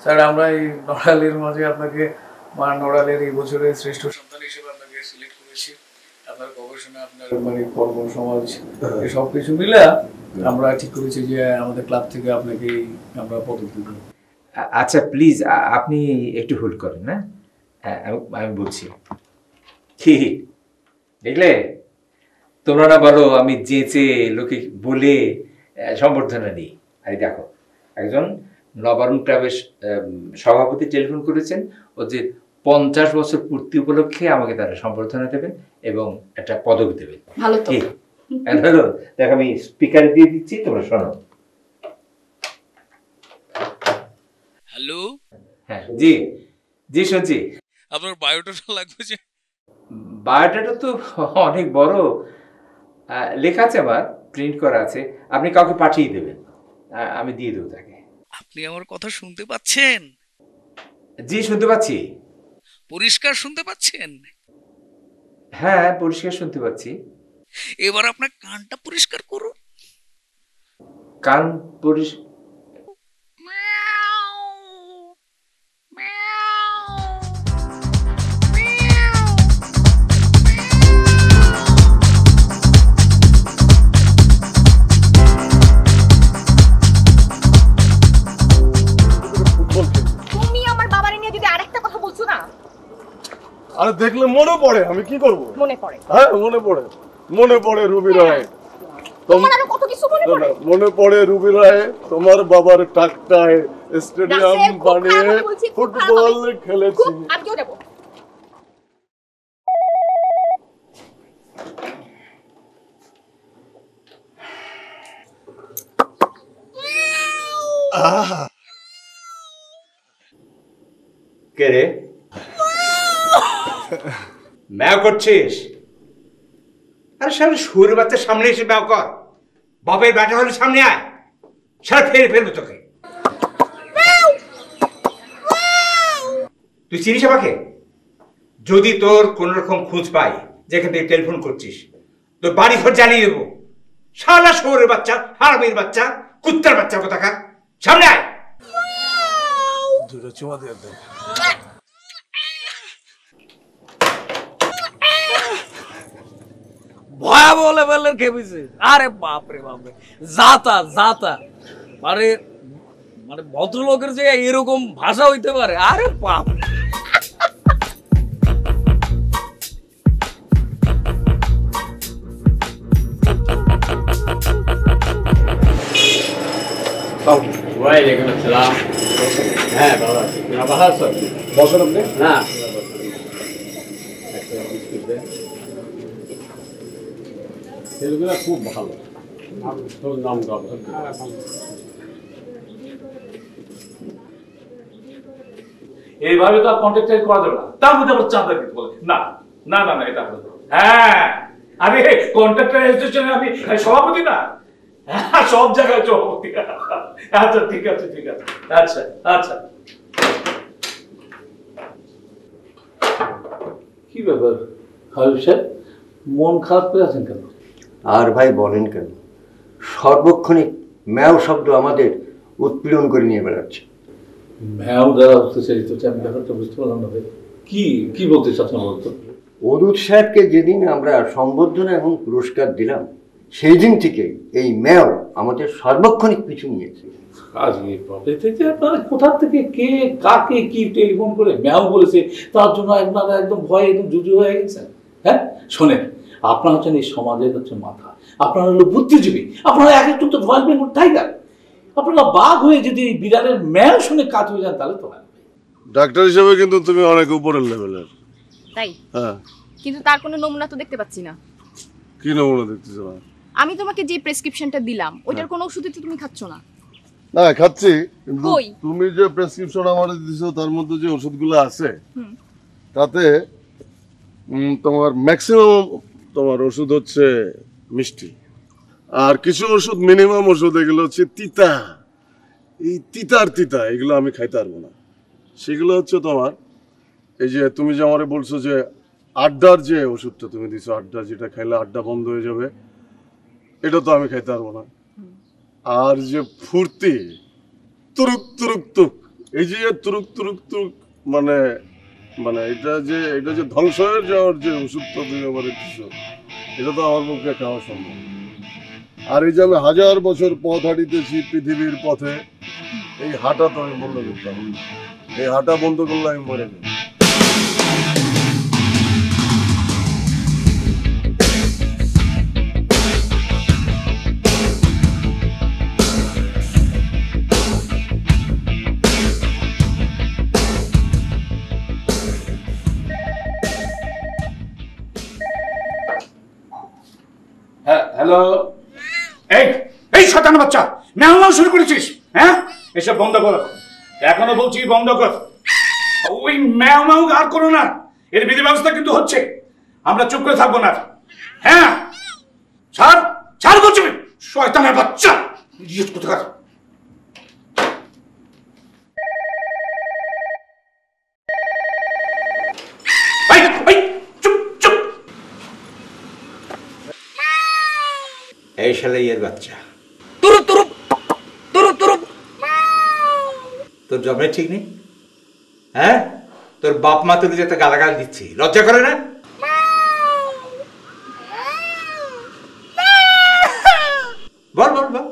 স্যার আমরা এই নড়ালের মাঝে আপনাকে নড়ালের এই বছরের শ্রেষ্ঠ সন্তান হিসেবে আপনাকে সিলেক্ট করেছি। আপনার গবেষণা, আপনার মানে কর্ম সমাজ, সব কিছু মিলে আমরা ঠিক করেছি যে আমাদের ক্লাব থেকে আপনাকে আমরা পদক দেব। আচ্ছা প্লিজ আপনি একটু হোল্ড করেন না, আমি বলছি। কি দেখলে, তোমরা না বলো আমি যেচে লোকে বলে সম্বর্ধনা নিই। আর দেখো, একজন নবারুণ ক্লাবের সভাপতি টেলিফোন করেছেন, ও যে 50 বছর পূর্তি উপলক্ষে আমাকে তারা সম্বর্ধনা দেবেন এবং একটা পদক দেবেন। ভালো তো। ধরো দেখ, আমি স্পিকারে দিয়ে দিচ্ছি, তোমরা শোনো। হ্যালো। হ্যাঁ জি জি শুনছি। আপনার বায়োডাটা লাগবে যে? বায়োডাটা তো অনেক বড়, লেখা আছে, আবার প্রিন্ট করা আছে, আপনি কাউকে পাঠিয়ে দেবেন, আমি দিয়ে দেবো তাকে। আপনি আমার কথা শুনতে পাচ্ছেন? জি শুনতে পাচ্ছি। পরিষ্কার শুনতে পাচ্ছেন? হ্যাঁ পরিষ্কার শুনতে পাচ্ছি। এবার আপনার কানটা পরিষ্কার করুন। কান পরিষ্কার? আরে দেখলে মনে পড়ে, আমি কি করব? মনে পড়ে? হ্যাঁ মনে পড়ে রুবি রায়। তোমার আরো কত কিছু মনে পড়ে? মনে পড়ে রুবি রায়, তোমার বাবার টাকটায় স্টেডিয়াম বানিয়ে ফুটবল খেলেছি। আমিও দেব। কে রে? ম্যাও করছিস? আরে সারা শুয়োরের বাচ্চার সামনে এসে ম্যাও কর। বাপের ব্যাটা হলে সামনে আয়, সারা ফেলে ফেলবো তোকে। তুই চিনিস আমাকে? যদি তোর কোন রকম খোঁজ পাই যেখান থেকে টেলিফোন করছিস, তোর বাড়ি ঘর জ্বালিয়ে দেবো। সারা শুয়োরের বাচ্চা, হারামির বাচ্চা, কুত্তার বাচ্চা কোথাকার, সামনে আয়। দুটো চুমা দিয়ে দে। ভয়াবহ লেভেলের খেপেছে। আরে বাপরে বাপরে, জাতা জাতা, আরে মানে ভদ্রলোকের যে এরকম ভাষা হইতে পারে, আরে বাপ। ওয়ালাইকুম আসসালাম। হ্যাঁ ভালো আছি, ভালো আছো? বসুন আপনি। না ছেলেগুলো খুব ভালো, নাম গল্প। এইভাবে তো আর কন্ট্রাক্টার করা যাবে না, তার মধ্যে আবার চাঁদা দিতে বলে না না না না, এটা হবে। হ্যাঁ আরে কন্ট্রাক্টার অ্যাসোসিয়েশনে আমি সভাপতি না, হ্যাঁ সব জায়গায় সভাপতি। আচ্ছা ঠিক আছে ঠিক আছে, আচ্ছা আচ্ছা। কি ব্যাপার হাবিব সাহেব, মন খারাপ করে আছেন কেন? আর ভাই বলেন কেন, সর্বক্ষণিক ম্যাও শব্দ আমাদের উৎপীড়ন করে নিয়ে বেড়াচ্ছে। ম্যাও দ্বারা অত্যাচারিত হচ্ছে, আমি ব্যাপারটা বুঝতে পারলাম না ভাই, কি কি বলতে চাচ্ছেন বলতো? অরুদ সাহেবকে যেদিন আমরা সম্বর্ধনা এবং পুরস্কার দিলাম, সেই দিন থেকে এই ম্যাও আমাদের সর্বক্ষণিক পিছু নিয়েছে। আপনারা কোথা থেকে কে কাকে কি টেলিফোন করে ম্যাও বলেছে, তার জন্য আপনারা একদম ভয়ে একদম জুজু হয়ে গেছেন? হ্যাঁ শোনেন, আপনারা হচ্ছেন এই সমাজের হচ্ছে মাথা, আপনারা হলো বুদ্ধিজীবী, আপনারা এক একটু তো রয়্যাল বেঙ্গল টাইগার। আপনারা বাঘ হয়ে যদি বিড়ালের ম্যাও শুনে কাজ হয়ে যান তাহলে তো হয়। ডাক্তার হিসেবে কিন্তু তুমি অনেক উপরের লেভেলের। তাই? হ্যাঁ। কিন্তু তার কোনো নমুনা তো দেখতে পাচ্ছি না। কি নমুনা দেখতেছ? আমি তোমাকে যে প্রেসক্রিপশনটা দিলাম ওটার কোনো ওষুধই তো তুমি খাচ্ছ না। না খাচ্ছি, কিন্তু কই? তুমি যে প্রেসক্রিপশন আমারে দিছো তার মধ্যে যে ওষুধগুলো আছে তাতে তোমার ম্যাক্সিমাম তোমার ওষুধ হচ্ছে মিষ্টি, আর কিছু ওষুধ মিনিমাম ওষুধ এগুলো হচ্ছে তিতা। এই তিতা এগুলো আমি খাইতে পারবো না। সেগুলো হচ্ছে তোমার এই যে তুমি যে আমারে বলছো যে আড্ডার যে ওষুধটা তুমি দিছো, আড্ডা যেটা খাইলে আড্ডা বন্ধ হয়ে যাবে, এটা তো আমি খাইতে পারবো না। আর যে ফুর্তি তুরুক তুরুক তুক, এই যে তুরুক তুরুক তুক মানে মানে এটা যে ধ্বংস হয়ে যাওয়ার যে ওষুধটা তুমি আমার দিছো, এটা তো আমার পক্ষে খাওয়া সম্ভব। আর এই যে আমি 1000 বছর পথ হাঁটিতেছি পৃথিবীর পথে, এই হাঁটা তো আমি বন্ধ করতাম, এই হাঁটা বন্ধ করলে আমি মরে যাই। হ্যাঁ হ্যালো, এই এই শয়তান বাচ্চা, ম্যাও ম্যাও শুরু করেছিস? হ্যাঁ এসব বন্ধ কর, এখনো বলছি বন্ধ কর। ওই ম্যাও ম্যাও আর করো না, এর বিধি ব্যবস্থা কিন্তু হচ্ছে, আমরা চুপ করে থাকবো না। হ্যাঁ ছাড় ছাড় বলছি, শয়তানের বাচ্চা, ইডিয়েট কোথাকার। এই শালা ইয়ের বাচ্চা, তোর জবে ঠিক নেই? হ্যাঁ তোর বাপ মা তোকে যেতে গালাগাল দিচ্ছে, লজ্জা করে না? বল বল বল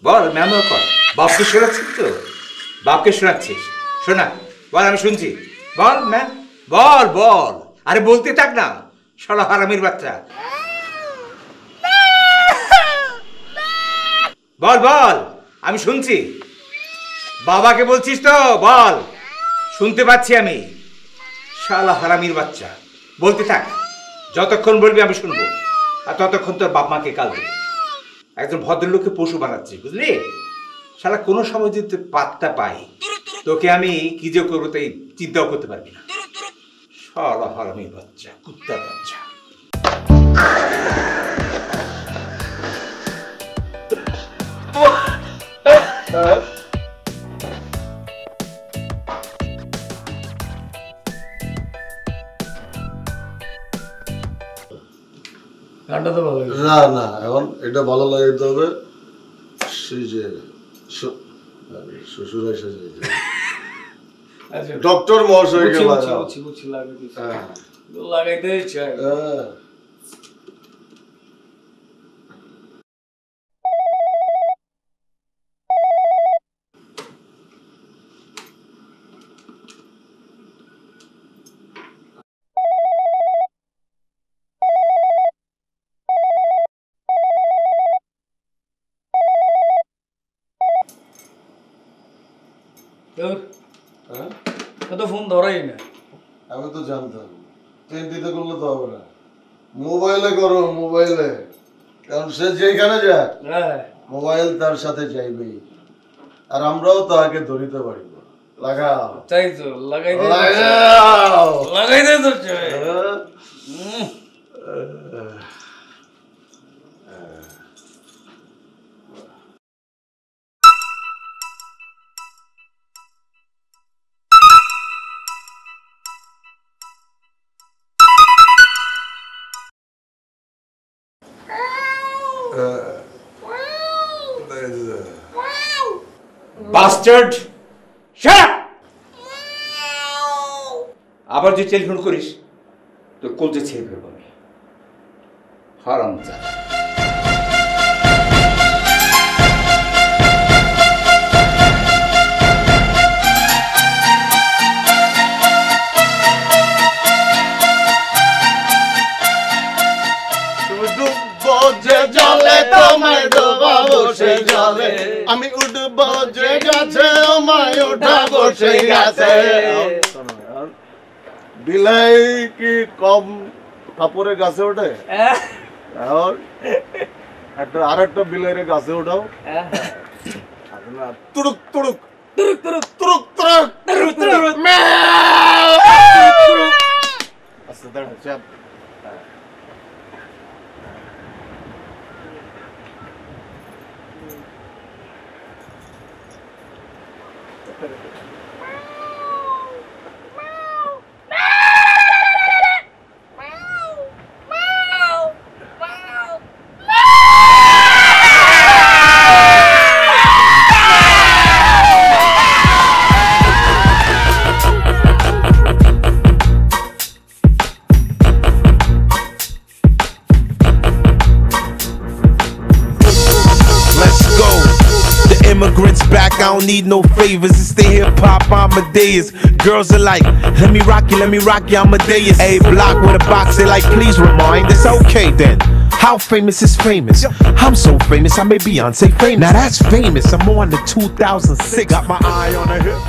বল, ম্যাম কর, বাপকে শোনাচ্ছিস তো, বাপকে শোনাচ্ছিস, শোনা বল, আমি শুনছি, বল ম্যাম বল বল, আরে বলতে থাক না শালা হারামির বাচ্চা, বল বল আমি শুনছি, বাবাকে বলছিস তো, বল শুনতে পাচ্ছি আমি, শালা হারামির বাচ্চা, বলতে থাক, যতক্ষণ বলবি আমি শুনবো, আর ততক্ষণ তোর বাপ মাকে কাল দেবে। একজন ভদ্রলোককে পশু বানাচ্ছি, বুঝলি? শালা কোনো সময় যদি পাত্তা পাই, তোকে আমি কি যে করবো তাই চিন্তাও করতে পারবি না, শালা হারামির বাচ্চা, কুত্তার বাচ্চা। গানটা তো ভালো না না, এখন এটা ভালো লাগাইতে হবে, সেই যে শ্বশুর এসে ডক্টর মহাশয়কে লাগাইতে চাই। তো ফোন ধরাই না। আমি তো জানতাম টেন্টিতে করলে তো হবে না, মোবাইলে করো, মোবাইলে। কারণ সে যেখানে যাক মোবাইল তার সাথে যাইবেই, আর আমরাও তাকে ধরিতে পারিব। লাগাও, তাই তো লাগাইতে লাগাও, লাগাইতে তো চাই। Bastard, shut up! আবার যে টেলিফোন করিস তোর কলজে ছেড়ে ফেলবো আমি, হারামজাদা। জলে তোমায় ডোবাবো সে জলে, আমি উঠবো যে গাছে আমায় উঠাবো সেই গাছে। বিলাই কি কম কাপড়ের গাছে ওঠে? আর একটা বিলাইয়ের গাছে ওঠাও, তুড়ুক তুড়ুক তুড়ুক তুড়ুক তুড়ুক তুড়ুক তুড়ুক। আচ্ছা দাঁড়া, চাপ। Immigrants back, I don't need no favors. It's the hip hop Amadeus. Girls are like, let me rock you, Amadeus. A block with a box, they like, please remind. It's okay then. How famous is famous? I'm so famous, I may Beyonce famous. Now that's famous, I'm on the 2006. Got my eye on the hip.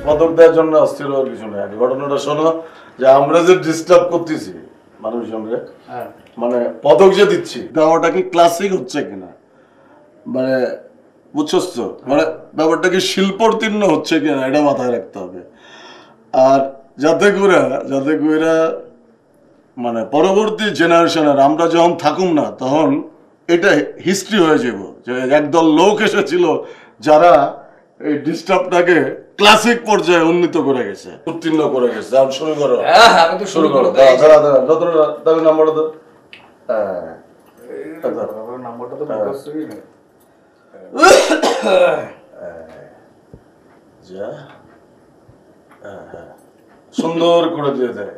পদক দেওয়ার জন্য অস্থির হওয়ার কিছু নেই। ঘটনাটা শোনো, যে আমরা যে ডিস্টার্ব করতেছি মানুষজনকে, মানে পদক যে দিচ্ছি দেওয়াটা কি ক্লাসিক হচ্ছে কিনা, মানে বুঝছস তো, মানে ব্যাপারটা কি শিল্পোত্তীর্ণ হচ্ছে কিনা এটা মাথায় রাখতে হবে। আর যাতে করে মানে পরবর্তী জেনারেশনের আমরা যখন থাকুম না তখন এটা হিস্ট্রি হয়ে যাব, যে একদল লোক এসেছিল যারা এই ডিস্টার্বটাকে ক্লাসিক পর্যায়ে উন্নীত করে গেছে, উত্তীর্ণ করে গেছে। আর শুরু করো, আমি তো শুরু করো। দাদা নাম্বারটা দাও। নাম্বারটা তো মুখস্থই না। যা সুন্দর করে দিয়ে দেয়।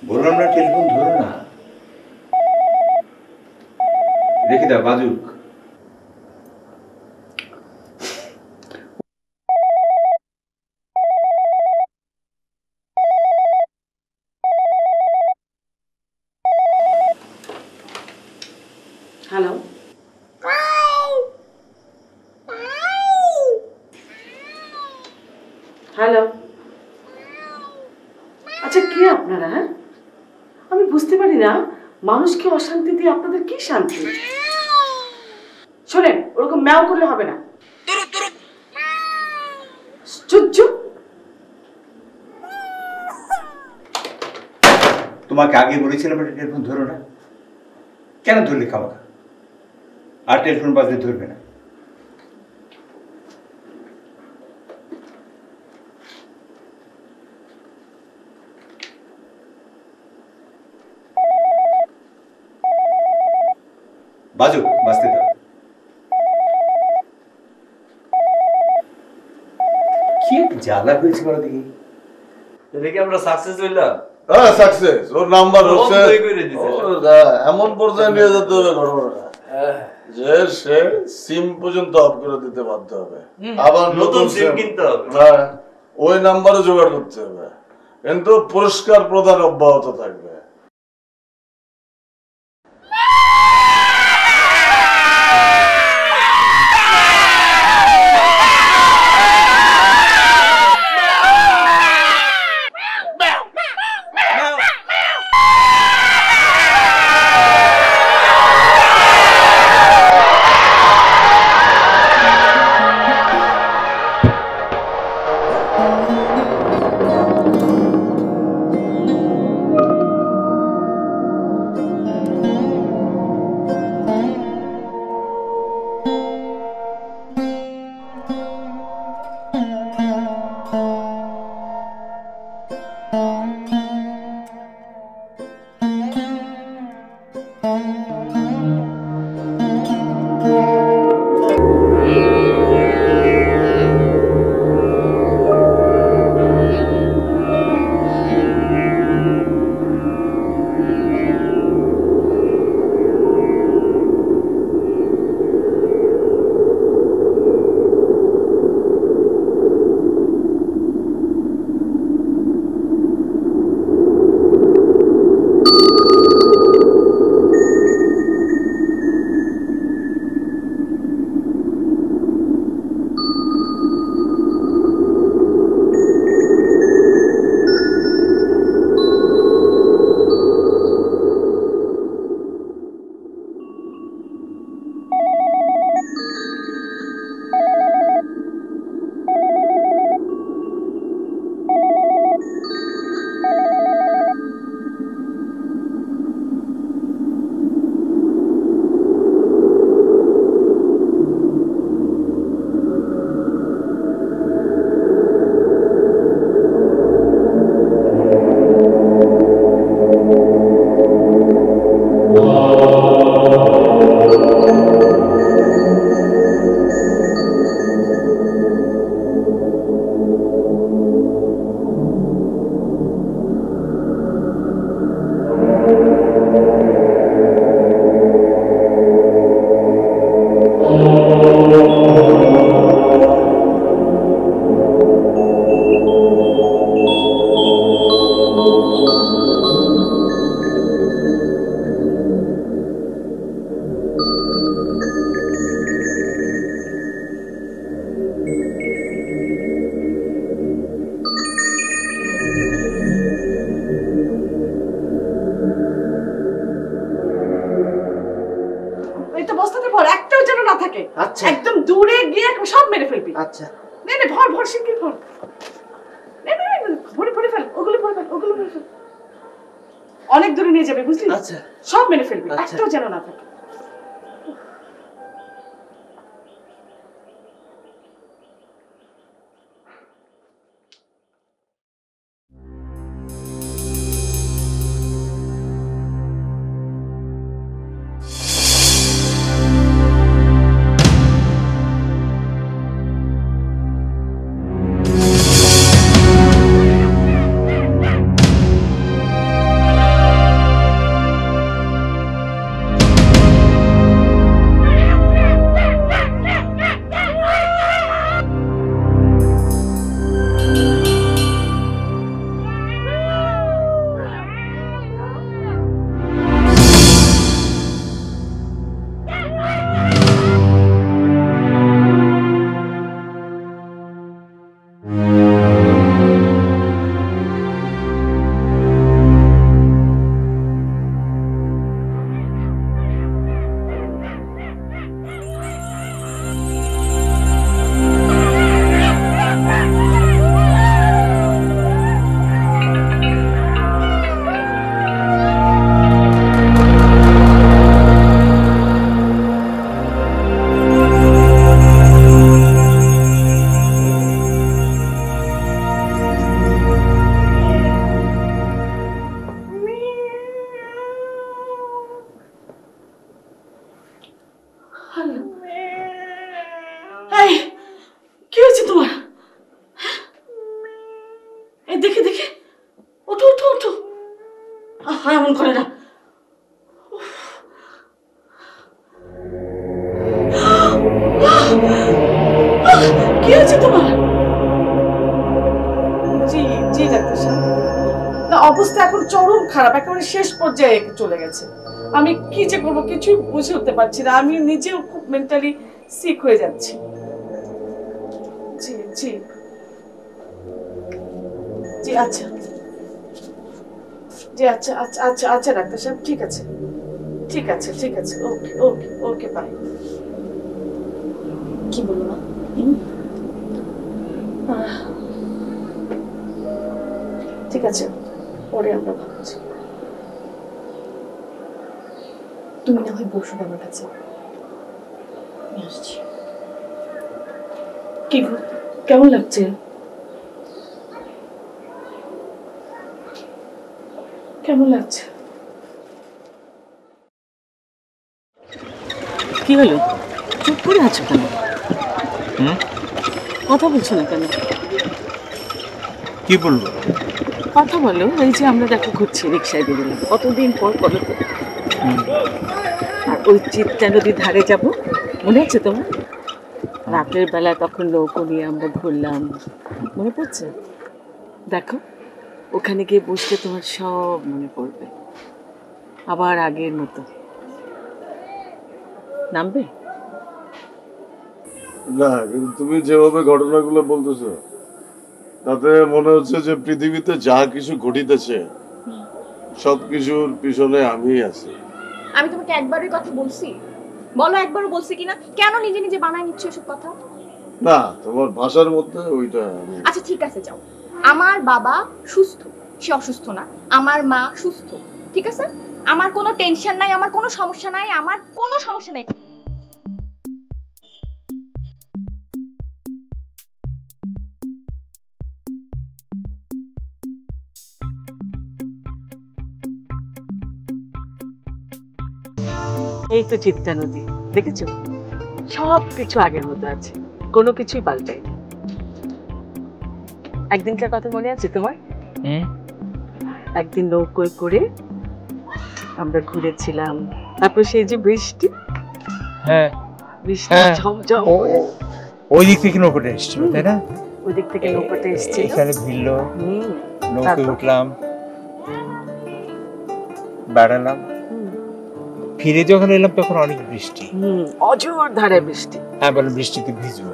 বললাম না টেলিফোন ধরো না, রেখে দাও বাজুক। হ্যালো, হ্যালো, আচ্ছা কে আপনারা? হ্যাঁ, আমি বুঝতে পারি না, মানুষকে অশান্তি দিয়ে আপনাদের কি শান্তি? শোনেন, ওরকম ম্যাও করলে হবে না। আশ্চর্য! তোমাকে আগে বলেছিলাম এটা টেলিফোন ধরো না, কেন ধরলে খামাখা? আর টেলিফোন বাজলে ধরবে না। বাজো, বাজতে দাও। কি একটা জ্বালা হয়েছে বলো দেখি। এটা কি আমরা সাকসেস হইলাম? হ্যাঁ সাকসেস, ওর নাম্বার হচ্ছে এমন পর্যায়ে নিয়ে যেতে হবে ঘটনাটা যে সে সিম পর্যন্ত অফ করে দিতে বাধ্য হবে, আবার নতুন সিম কিনতে হবে। হ্যাঁ, ওই নাম্বারও জোগাড় করতে হবে, কিন্তু পুরস্কার প্রদান অব্যাহত থাকবে। বস্তাতে ভর, একটাও যেন না থাকে। আচ্ছা। একদম দূরে গিয়ে সব মেরে ফেলবি। আচ্ছা। নে নে ভর ভর শিগগির ভর। নে নে নে ভরে ভরে ফেল, ওগুলো ভরে ফেল, ওগুলো ভরে ফেল। অনেক দূরে নিয়ে যাবে বুঝলি? আচ্ছা। সব মেরে ফেলবি, একটাও যেন না থাকে। কি হয়েছে তোমার? এই দেখে দেখে ওঠো ওঠো ওঠো। এমন করে না। কি হয়েছে তোমার? জি জি ডাক্তার সাহেব, না অবস্থা এখন চরম খারাপ, একেবারে শেষ পর্যায়ে চলে গেছে। আমি কি যে করবো কিছুই বুঝে উঠতে পারছি না, আমি নিজেও খুব মেন্টালি সিক হয়ে যাচ্ছি। জি জি জি আচ্ছা জি আচ্ছা আচ্ছা আচ্ছা আচ্ছা ডাক্তার সাহেব, ঠিক আছে ঠিক আছে ঠিক আছে, ওকে ওকে ওকে বাই। কি বলবো না, ঠিক আছে পরে আমরা ভাবছি। তুমি না হয় বসো আমার কাছে, আমি আসছি। কি কেমন লাগছে? কেমন লাগছে? কি হলো, চুপ করে আছো কেন? কথা বলছো না কেন? কি বলবো? কথা বলো। এই যে আমরা দেখো ঘুরছি, রিক্সায় বেরোলাম, কতদিন পর বলো তো। আর ওই চিত্তা নদীর ধারে যাব, মনে আছে তোমার? রাতের বেলা তখন নৌকো নিয়ে আমরা ঘুরলাম, মনে পড়ছে? দেখো ওখানে গিয়ে বসলে তোমার সব মনে পড়বে, আবার আগের মতো। নামবে? না, কিন্তু তুমি যেভাবে ঘটনাগুলো বলতেছো তাতে মনে হচ্ছে যে পৃথিবীতে যা কিছু ঘটিতেছে সবকিছুর পিছনে আমিই আছি। আমি তোমাকে একবারই কথা বলছি, বলো একবারও বলছি কিনা? কেন নিজে নিজে বানায় নিচ্ছ এসব কথা? না, তোমার ভাষার মধ্যে ওইটা আচ্ছা ঠিক আছে যাও, আমার বাবা সুস্থ, সে অসুস্থ না। আমার মা সুস্থ, ঠিক আছে? আমার কোনো টেনশন নাই, আমার কোনো সমস্যা নাই, আমার কোনো সমস্যা নাই। এই তো চিত্তা নদী, দেখেছো? সব কিছু আগের মতো আছে, কোনো কিছুই পাল্টায়নি। একদিনকার কথা মনে আছে তোমার? একদিন নৌকোয় করে আমরা ঘুরেছিলাম, তারপর সেই যে বৃষ্টি, হ্যাঁ বৃষ্টি ঝমঝম, ওই দিক থেকে নৌকাটা এসেছিল তাই না? ওই দিক থেকে নৌকাটা এসেছিল, এখানে ভিড়ল, নৌকায় উঠলাম, বেড়ালাম, ফিরে যখন এলাম তখন অনেক বৃষ্টি, অজোর ধারে বৃষ্টি। হ্যাঁ বলে বৃষ্টিতে ভিজবো।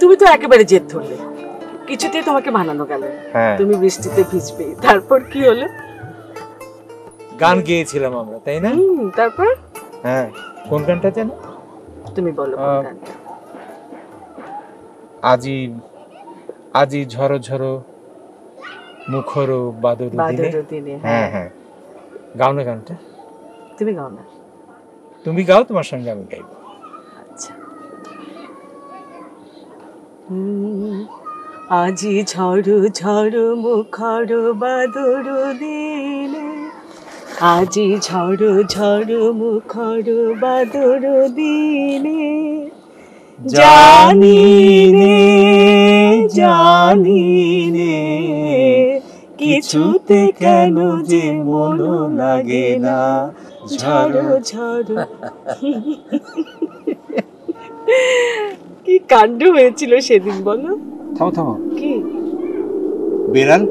তুমি তো একেবারে জেদ ধরলে, কিছুতেই তোমাকে মানানো গেল, তুমি বৃষ্টিতে ভিজবে। তারপর কি হলো? গান গেয়েছিলাম আমরা তাই না? তারপর হ্যাঁ, কোন গানটা যেন? তুমি বলো কোন গানটা? আজি আজি ঝড়ো ঝড়ো মুখর বাদর দিনে। হ্যাঁ হ্যাঁ, গাও না গানটা। তুমি গাও না। তুমি গাও, তোমার সঙ্গে আমি গাইব। আচ্ছা। আজি ঝড়ো ঝড়ো মুখর বাদর দিনে, আজি ঝড়ো ঝড়ো মুখর বাদর দিনে, জানি নে জানি নে কিছুতে কেন যে মন লাগে না, ঝড়ো ঝড়ো। কি কাণ্ড হয়েছিল সেদিন বলো। থামো থামো। কি বেড়াল?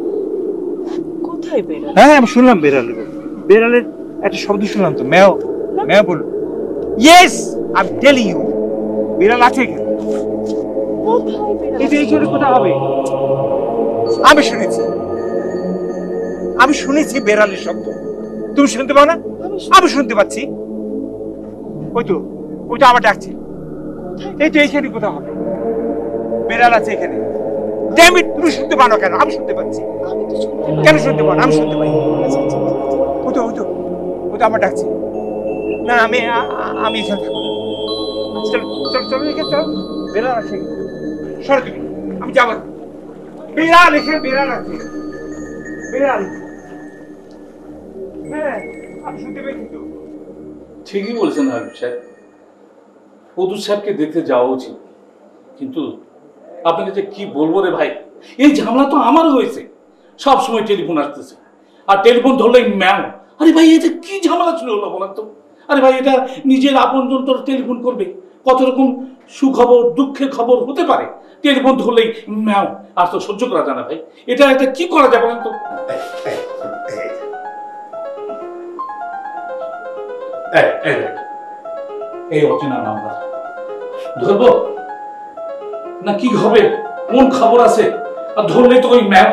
কোথায় বেড়াল? হ্যাঁ আমি শুনলাম বেড়ালের একটা শব্দ শুনলাম তো, ম্যাও ম্যাও বল। Yes, I am telling you, বেড়াল আছে এখানে। কোথায় বেড়াল? এটা এইখানে কোথায় হবে? আমি শুনেছি বেড়ালের শব্দ। তুমি শুনতে পাও না? আমি শুনতে পাচ্ছি। ওই তো আমার ডাকছে। এই তো এইখানে কোথাও হবে, বেড়াল আছে এখানে। ড্যাম ইট, তুমি শুনতে পাও না কেন? আমি শুনতে পাচ্ছি। কেন শুনতে পাও না? আমি শুনতে পাই। ওই তো আমার ডাকছে। না আমি এখানে থাকবো না। চলো চলো চলো, এখানে চলো। বেড়াল আছে, সরো তুমি, আমি যাবো। বেড়াল এখানে, বেড়াল আছে, বেড়াল। হ্যাঁ আমি শুনতে পেয়েছি তো। ঠিকই বলেছেন হাবিব সাহেব, পদুর সাহেবকে দেখতে যাওয়া উচিত। কিন্তু আপনাকে যে কি বলবো রে ভাই, এই ঝামেলা তো আমারও হয়েছে। সব সময় টেলিফোন আসতেছে, আর টেলিফোন ধরলেই ম্যাম। আরে ভাই এটা কি ঝামেলা ছিল হলো বলেন তো? আরে ভাই এটা নিজের আপনজন তোর টেলিফোন করবে, কত রকম সুখবর দুঃখের খবর হতে পারে, টেলিফোন ধরলেই ম্যাও। আর তো সহ্য করা যায় না ভাই, এটা কি করা যায় বলেন তো? এই অচেনা নাম্বার ধরবো না? কি হবে, কোন খবর আছে? আর ধরলেই তো ওই ম্যাম।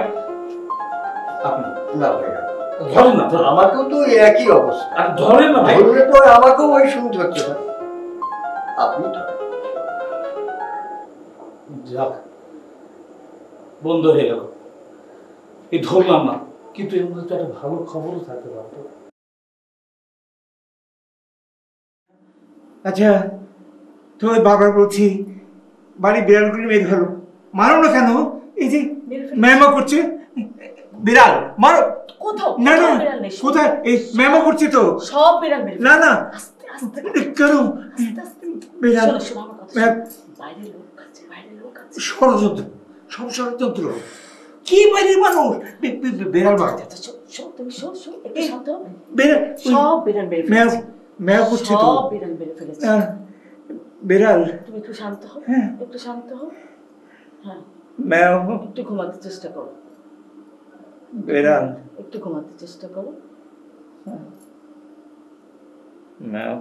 আপনি না ভাইয়া, ধরেন না। আমাকেও তো একই অবস্থা। আর ধরেন না ভাই, ধরলে তো আমাকেও ওই শুনতে হচ্ছে না। আপনি ধরেন। যাক বন্ধ হয়ে গেল, এই ধরলাম না। কিন্তু এর মধ্যে তো একটা ভালো খবরও থাকতে পারতো। আচ্ছা তোমার বাবার বলছি, বাড়ি বিড়ালগুলি মেরে ফেলো। মারো না কেন? এই যে ম্যামা করছে বিড়াল, মারো। কোথাও না না, বিড়াল নেই। কোথায়? এই ম্যামা করছে তো। সব বিড়াল মেরে না না, আস্তে আস্তে কেন বিড়াল? শোনো, শোনো আমার কথা। বাইরে লোক আছে, বাইরে লোক আছে। ষড়যন্ত্র, সব ষড়যন্ত্র। কি বাইরে মানুষ? বিড়াল মার। শোন তুমি, শোন একটু শান্ত হও। বিড়াল, সব বিড়াল মেরে ফেলেছে। ম্যাও করছে তো। সব বিড়াল মেরে ফেলেছে। বিড়াল, তুমি একটু শান্ত হও, একটু শান্ত হও। হ্যাঁ ম্যাও। একটু ঘুমাতে চেষ্টা করো। বিড়াল, একটু ঘুমাতে চেষ্টা করো। ম্যাও।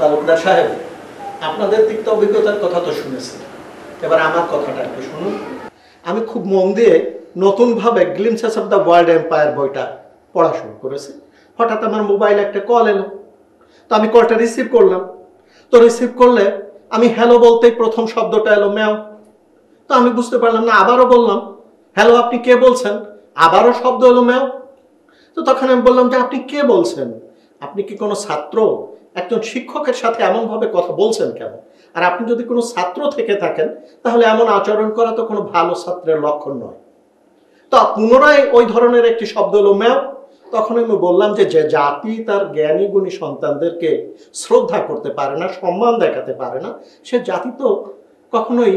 তালুকদার সাহেব, আপনাদের দিক তো অভিজ্ঞতার কথা তো শুনেছেন, এবার আমার কথাটা একটু শুনুন। আমি খুব মন দিয়ে নতুনভাবে glimpses of the world empire বইটা পড়া শুরু করেছি। হঠাৎ আমার মোবাইলে একটা কল এলো, তো আমি কলটা রিসিভ করলাম। তো রিসিভ করলে আমি হ্যালো বলতেই প্রথম শব্দটা এলো ম্যাও। তো আমি বুঝতে পারলাম না, আবারও বললাম হ্যালো আপনি কে বলছেন, আবারও শব্দ এলো ম্যাও। তো তখন আমি বললাম যে আপনি কে বলছেন, আপনি কি কোনো ছাত্র? একজন শিক্ষকের সাথে এমনভাবে কথা বলছেন কেন? আর আপনি যদি কোনো ছাত্র থেকে থাকেন তাহলে এমন আচরণ করা তো কোনো ভালো ছাত্রের লক্ষণ নয়। তো পুনরায় ওই ধরনের একটি শব্দ হলো ম্যাও। তখন আমি বললাম যে যে জাতি তার জ্ঞানী গুণী সন্তানদেরকে শ্রদ্ধা করতে পারে না, সম্মান দেখাতে পারে না, সে জাতি তো কখনোই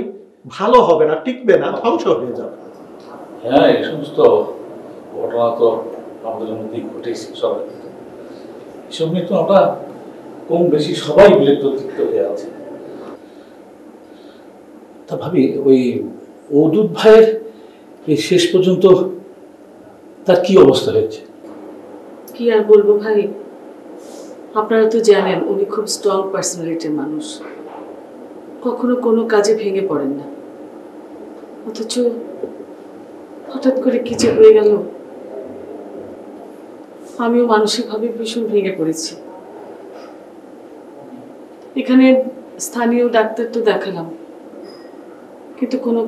ভালো হবে না, টিকবে না, ধ্বংস হয়ে যাবে। হ্যাঁ, এই সমস্ত ঘটনা তো আমাদের মধ্যেই ঘটেছে সবাই। এসব নিয়ে তো আমরা কম বেশি সবাই বিরক্ত হয়ে আছে। তা ভাবি, ওই অদূত ভাইয়ের এই শেষ পর্যন্ত তার কি অবস্থা হয়েছে? কি আর বলবো ভাই, আপনারা তো জানেন উনি খুব স্ট্রং পার্সোনালিটির মানুষ, কখনো কোনো কাজে ভেঙে পড়েন না। অথচ হঠাৎ করে কি যে হয়ে গেল, আমিও মানসিকভাবে ভীষণ ভেঙে পড়েছি। এখানে স্থানীয় ডাক্তার তো দেখালাম, কিন্তু কোনো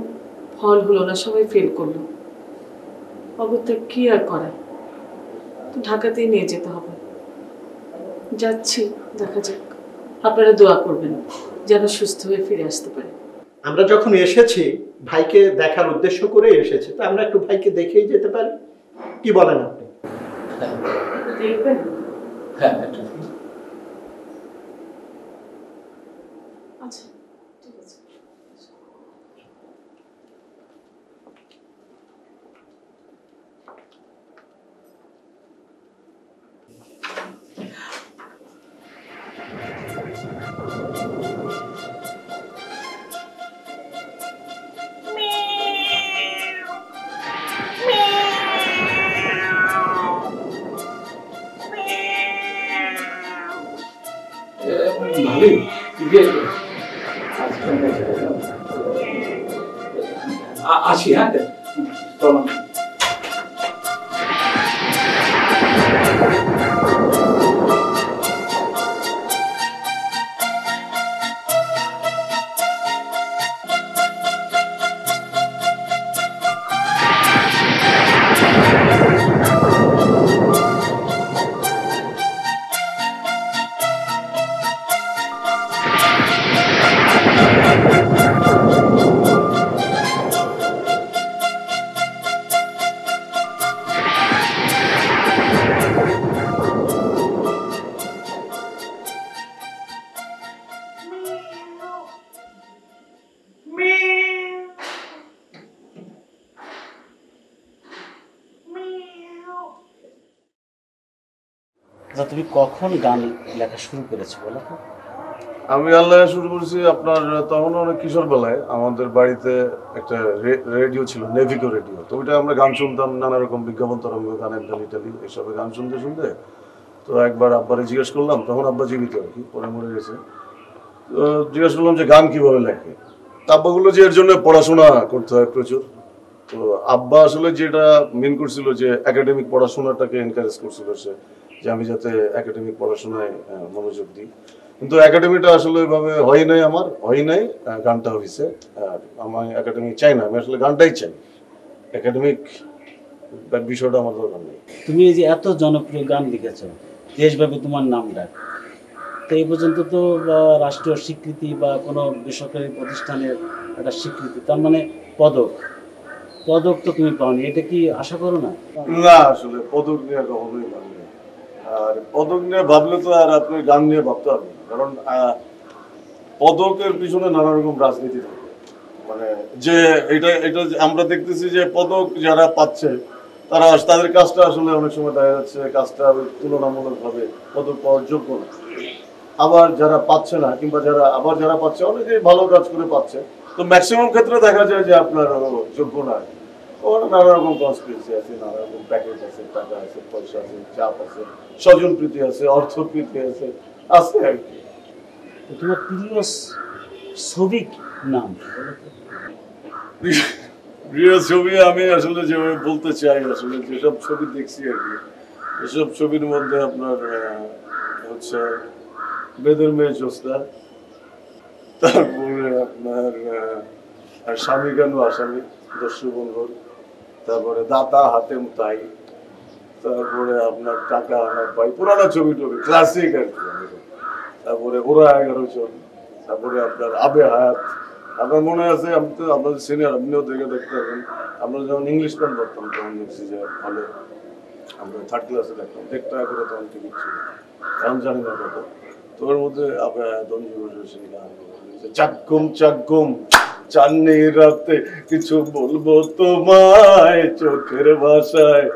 ফল হলো না, সবাই ফেল করলো। অগত্যা কি আর করা, তো ঢাকাতেই নিয়ে যেতে হবে। যাচ্ছি, দেখা যাক। আপনারা দোয়া করবেন যেন সুস্থ হয়ে ফিরে আসতে পারে। আমরা যখন এসেছি ভাইকে দেখার উদ্দেশ্য করে এসেছি, তো আমরা একটু ভাইকে দেখেই যেতে পারি, কি বলেন আপনি? দেখবেন? হ্যাঁ, আচ্ছা, ঠিক আছে। ভালোই আসি। হ্যাঁ, আচ্ছা, তুমি কখন গান লেখা শুরু করেছো বলো তো? আমি গান লেখা শুরু করেছি আপনার তখন অনেক কিশোর বেলায়। আমাদের বাড়িতে একটা রেডিও ছিল, নেভিকো রেডিও। তো ওইটা আমরা গান শুনতাম, নানা রকম বিজ্ঞাপন তরঙ্গ, গানের গান, ইটালি, এসবে গান শুনতে শুনতে তো একবার আব্বারে জিজ্ঞেস করলাম, তখন আব্বা জীবিত আর কি, পরে মরে গেছে। তো জিজ্ঞেস করলাম যে গান কিভাবে লেখে। আব্বাগুলো যে এর জন্য পড়াশোনা করতে হয় প্রচুর। তো আব্বা আসলে যেটা মেন করছিল যে একাডেমিক পড়াশোনাটাকে এনকারেজ করছিল সে, যে আমি যাতে একাডেমিক পড়াশোনায় মনোযোগ দিই। কিন্তু একাডেমিটা আসলে ওইভাবে হয় নাই, গানটা হয়েছে। আর আমি একাডেমি চাই না, আমি আসলে গানটাই চাই, একাডেমিক বিষয়টা আমার দরকার নেই। তুমি এই যে এত জনপ্রিয় গান লিখেছো, দেশব্যাপী তোমার নাম ডাক, তো এই পর্যন্ত তো রাষ্ট্রীয় স্বীকৃতি বা কোনো বেসরকারি প্রতিষ্ঠানের একটা স্বীকৃতি, তার মানে পদক তো তুমি পাওনি, এটা কি আশা করো না? না, আসলে পদক নিয়ে কখনোই ভাবি না। আর পদক নিয়ে ভাবলে তো আর আপনি গান নিয়ে ভাবতে হবে না, কারণ পদকের পিছনে নানা রকম রাজনীতি থাকে। মানে যে এটা আমরা দেখতেছি যে পদক যারা পাচ্ছে তাদের কাজটা আসলে অনেক সময় দেখা যাচ্ছে কাজটা তুলনামূলকভাবে পদক পাওয়ার যোগ্য না। আবার যারা পাচ্ছে না, কিংবা যারা পাচ্ছে অনেকে ভালো কাজ করে পাচ্ছে, তো ম্যাক্সিমাম ক্ষেত্রে দেখা যায় যে আপনার যোগ্য না। ওখানে নানা রকম কনস্পিরেসি আছে, নানা রকম প্যাকেজ আছে, টাকা আছে, পয়সা আছে, চাপ আছে, স্বজন প্রীতি আছে, অর্থ প্রীতি আছে আর কি। তোমার প্রিয় ছবি নাম? প্রিয় ছবি আমি আসলে যেভাবে বলতে চাই, আসলে যেসব ছবি দেখছি আর কি, এসব ছবির মধ্যে আপনার হচ্ছে বেদের মেয়ে জোসনা, তারপরে আপনার স্বামী কেন আসামি, দস্যুবন্ধুর, তারপরে দাতা হাতেম তাই, তারপরে আপনার টাকা আনা পাই, পুরানা ছবি ক্লাসিক আর কি। তারপরে ওরা 11 জন, তারপরে আপনার আবে হায়াত। আপনার মনে আছে, আমি তো আপনাদের সিনিয়র, আপনিও দেখতে পাবেন, আমরা যখন ইংলিশ গান করতাম তখন দেখছি যে হলে আমরা থার্ড ক্লাসে দেখতাম 1.5 টাকা করে তখন টিকিট ছিল, এখন জানি না কত। তোর মধ্যে দঞ্জি বসে গান চাকুম চাকুম চাঁদনি রাতে কিছু বলবো তোমায় চোখের ভাষায়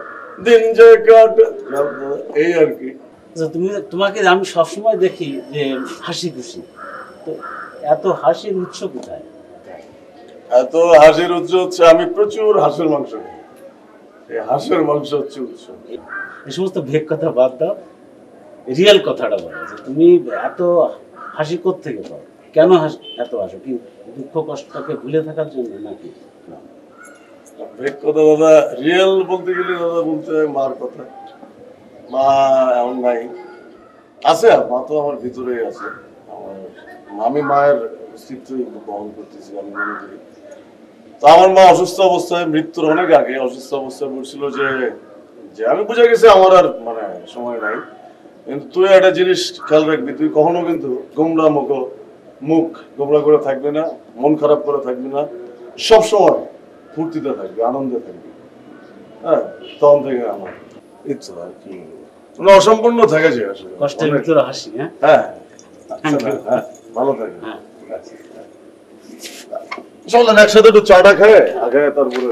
দিন যে কাটে, এই আর কি। আচ্ছা, তোমাকে আমি সবসময় দেখি যে হাসি খুশি, তো এত হাসির উৎস কোথায়? এত হাসির উৎস হচ্ছে আমি প্রচুর হাঁসের মাংস খাই, এই হাঁসের মাংস হচ্ছে উৎস। এই সমস্ত ভেক কথা বাদ দাও, রিয়েল কথাটা বলো যে তুমি এত হাসি কোত্থেকে পাও, কেন এত হাসো? কি দুঃখ কষ্টটাকে ভুলে থাকার জন্য নাকি? ভেক কথা দাদা, রিয়েল বলতে গেলে দাদা বলতে মার কথা। মা এমন নাই, আছে, মা তো আমার ভিতরেই আছে। আমি মায়ের অস্তিত্ব বহন করতেছি আমি মনে করি। তো আমার মা অসুস্থ অবস্থায়, মৃত্যুর অনেক আগে অসুস্থ অবস্থায় বলছিল যে আমি বুঝে গেছি আমার আর মানে সময় নাই, কিন্তু তুই একটা জিনিস খেয়াল রাখবি, তুই কখনো কিন্তু গোমরা মুখ গোমরা করে থাকবি না, মন খারাপ করে থাকবি না, সবসময় ফুর্তিতে থাকবি, আনন্দে থাকবি। হ্যাঁ, তখন থেকে আমার ইচ্ছা আর কি অসম্পূর্ণ থাকে যে আসলে কষ্টের ভিতরে হাসি। হ্যাঁ, হ্যাঁ, ভালো থাকে। চলেন একসাথে একটু চাটা খায় আগে, তারপরে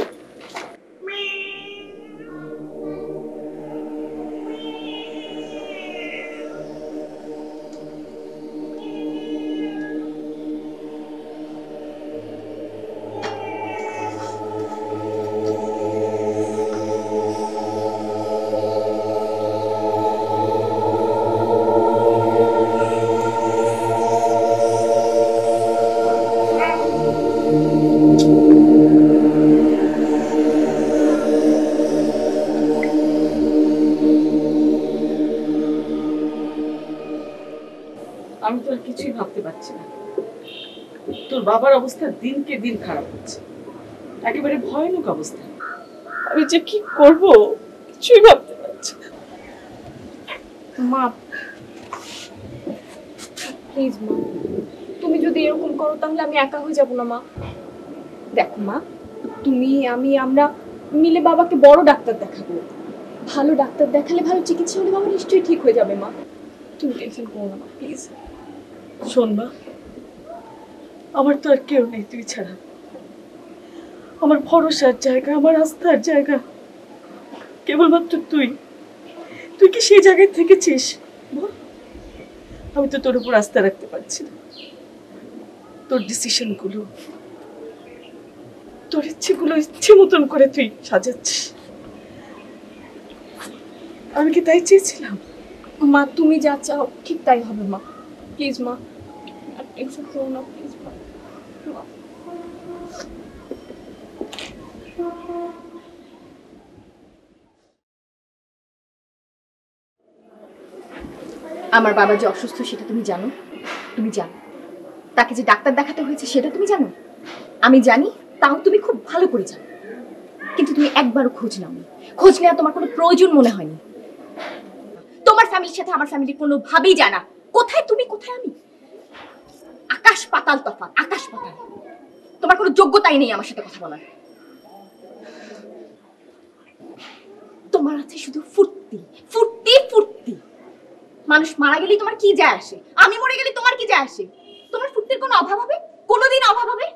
আমি তো আর কিছুই ভাবতে পারছি না। তোর বাবার অবস্থা দিনকে দিন খারাপ হচ্ছে, একেবারে ভয়ানক অবস্থা। আমি যে কি করব কিছুই ভাবতে পারছি না। মা প্লিজ মা, তুমি যদি এরকম করো তাহলে আমি একা হয়ে যাব না মা। দেখো মা, তুমি আমরা মিলে বাবাকে বড় ডাক্তার দেখাবো। ভালো ডাক্তার দেখালে, ভালো চিকিৎসা হলে বাবা নিশ্চয়ই ঠিক হয়ে যাবে মা। তুমি টেনশন করো না মা, প্লিজ। শোন মা, আমার তো আর কেউ নেই তুই ছাড়া। আমার ভরসার জায়গা, আমার আস্থার জায়গা কেবলমাত্র তুই। তুই কি সেই জায়গায় থেকেছিস? আমি তো তোর উপর আস্থা রাখতে পারছি না। তোর ডিসিশনগুলো, তোর ইচ্ছেগুলো ইচ্ছে মতন করে তুই সাজাচ্ছিস। আমি কি তাই চেয়েছিলাম? মা তুমি যা চাও ঠিক তাই হবে মা, প্লিজ মা। টেনশন করো না প্লিজ মা। আমার বাবা যে অসুস্থ সেটা তুমি জানো? তুমি জানো তাকে যে ডাক্তার দেখাতে হয়েছে সেটা তুমি জানো? আমি জানি, তাও তুমি খুব ভালো করে জানো, কিন্তু তুমি একবারও খোঁজ নাওনি। খোঁজ নেওয়া তোমার কোনো প্রয়োজন মনে হয়নি। তোমার ফ্যামিলির সাথে আমার ফ্যামিলি কোনোভাবেই জানা। কোথায় তুমি, কোথায় আমি, আকাশ পাতাল তফাৎ, আকাশ পাতাল। তোমার কোনো যোগ্যতাই নেই আমার সাথে কথা বলার। তোমার আছে শুধু ফুর্তি, ফুর্তি, ফুর্তি। মানুষ মারা গেলেই তোমার কি যায় আসে? আমি মরে গেলে তোমার কি যায় আসে? তোমার ফুর্তির কোনো অভাব হবে? কোনোদিন অভাব হবে?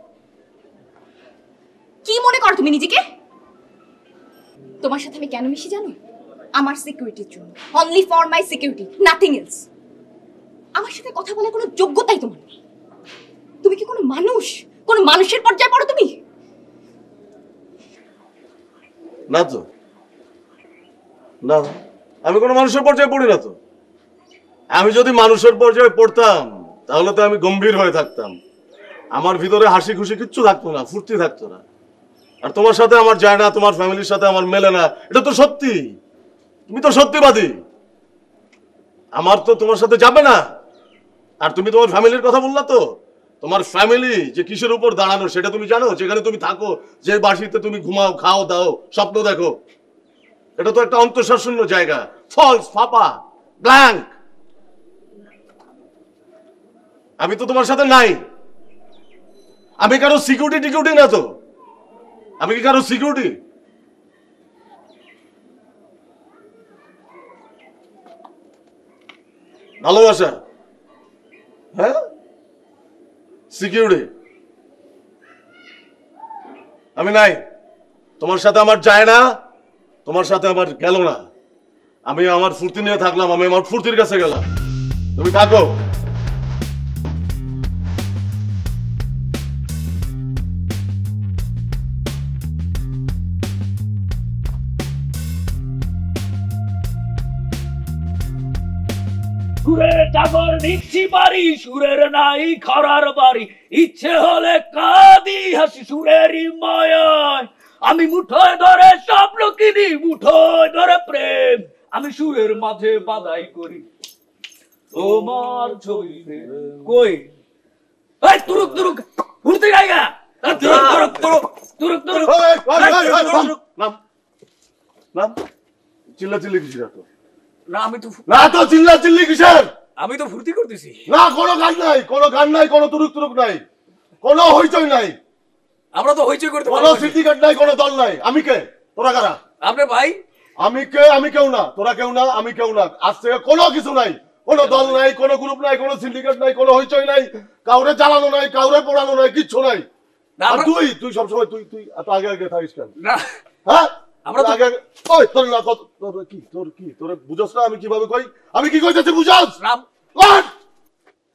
কি মনে করো তুমি নিজেকে? তোমার সাথে আমি কেন মিশি জানো? আমার সিকিউরিটির জন্য, only for my security, nothing else. আমার সাথে কথা বলার কোনো যোগ্যতাই তোমার নেই। তুমি কি কোনো মানুষ, কোনো মানুষের পর্যায়ে পড়ো তুমি? না তো, না, আমি কোনো মানুষের পর্যায়ে পড়ি না তো। আমি যদি মানুষের পর্যায়ে পড়তাম তাহলে তো আমি গম্ভীর হয়ে থাকতাম, আমার ভিতরে হাসি খুশি কিচ্ছু থাকতো না, ফুর্তি থাকতো না। আর তোমার সাথে আমার যায় না, তোমার ফ্যামিলির সাথে আমার মেলে না, এটা তো সত্যি। তুমি তো সত্যিবাদী, আমার তো তোমার সাথে যাবে না। আর তুমি তোমার ফ্যামিলির কথা বললা তো, তোমার ফ্যামিলি যে কিসের উপর দাঁড়ানো সেটা তুমি জানো? যেখানে তুমি থাকো, যে বাড়িতে তুমি ঘুমাও, খাও, দাও, স্বপ্ন দেখো, এটা তো একটা অন্তঃশূন্য জায়গা, ফলস, ফাঁপা, ব্ল্যাঙ্ক। আমি তো তোমার সাথে নাই। আমি কারো সিকিউরিটি না তো। আমি কি কারো সিকিউরিটি? ভালোবাসা, হ্যাঁ, সিকিউরিটি। আমি নাই, তোমার সাথে আমার যায় না, তোমার সাথে আমার গেল না। আমি আমার ফুর্তি নিয়ে থাকলাম, আমি আমার ফুর্তির কাছে গেলাম, তুমি থাকো। সুরের টাগর নিচ্ছি বাড়ি, সুরের নাই খরার বাড়ি, ইচ্ছে হলে কাঁদি হাসি সুরেরই মায়ায়। আমি মুঠোয় ধরে স্বপ্ন কিনি, মুঠোয় ধরে প্রেম, আমি সুরের মাঝে বাধাই করি তোমার ছবি। কই এই তুরুক তুরুক ঘুরতে যাইগা, তুরুক তুরুক তুরুক তুরুক তুরুক। নাম চিল্লাচিল্লি কিসের এত? না আমি তো না তো চিল্লাচিল্লি কিসের? আমি তো ফুর্তি করতেছি। না কোনো গান নাই, কোনো গান নাই, কোনো তুরুক তুরুক নাই, কোনো হইচই নাই। আমরা তো হইচই করতে কোনো সিন্ডিকেট নাই, কোনো দল নাই। আমি কে, তোরা কারা? আপনি ভাই। আমি কে? আমি কেউ না, তোরা কেউ না, আমি কেউ না। আজ থেকে কোনো কিছু নাই, কোনো দল নাই, কোনো গ্রুপ নাই, কোনো সিন্ডিকেট নাই, কোনো হইচই নাই, কাউরে জ্বালানো নাই, কাউরে পোড়ানো নাই, কিচ্ছু নাই। আর তুই তুই সবসময় তুই তুই এত আগে আগে থাকিস কেন? না হ্যাঁ আমরা তো আগে ওই তোর না কত তোর কি তোর বুঝছ না আমি কিভাবে কই? আমি কি কইতেছি বুঝছ?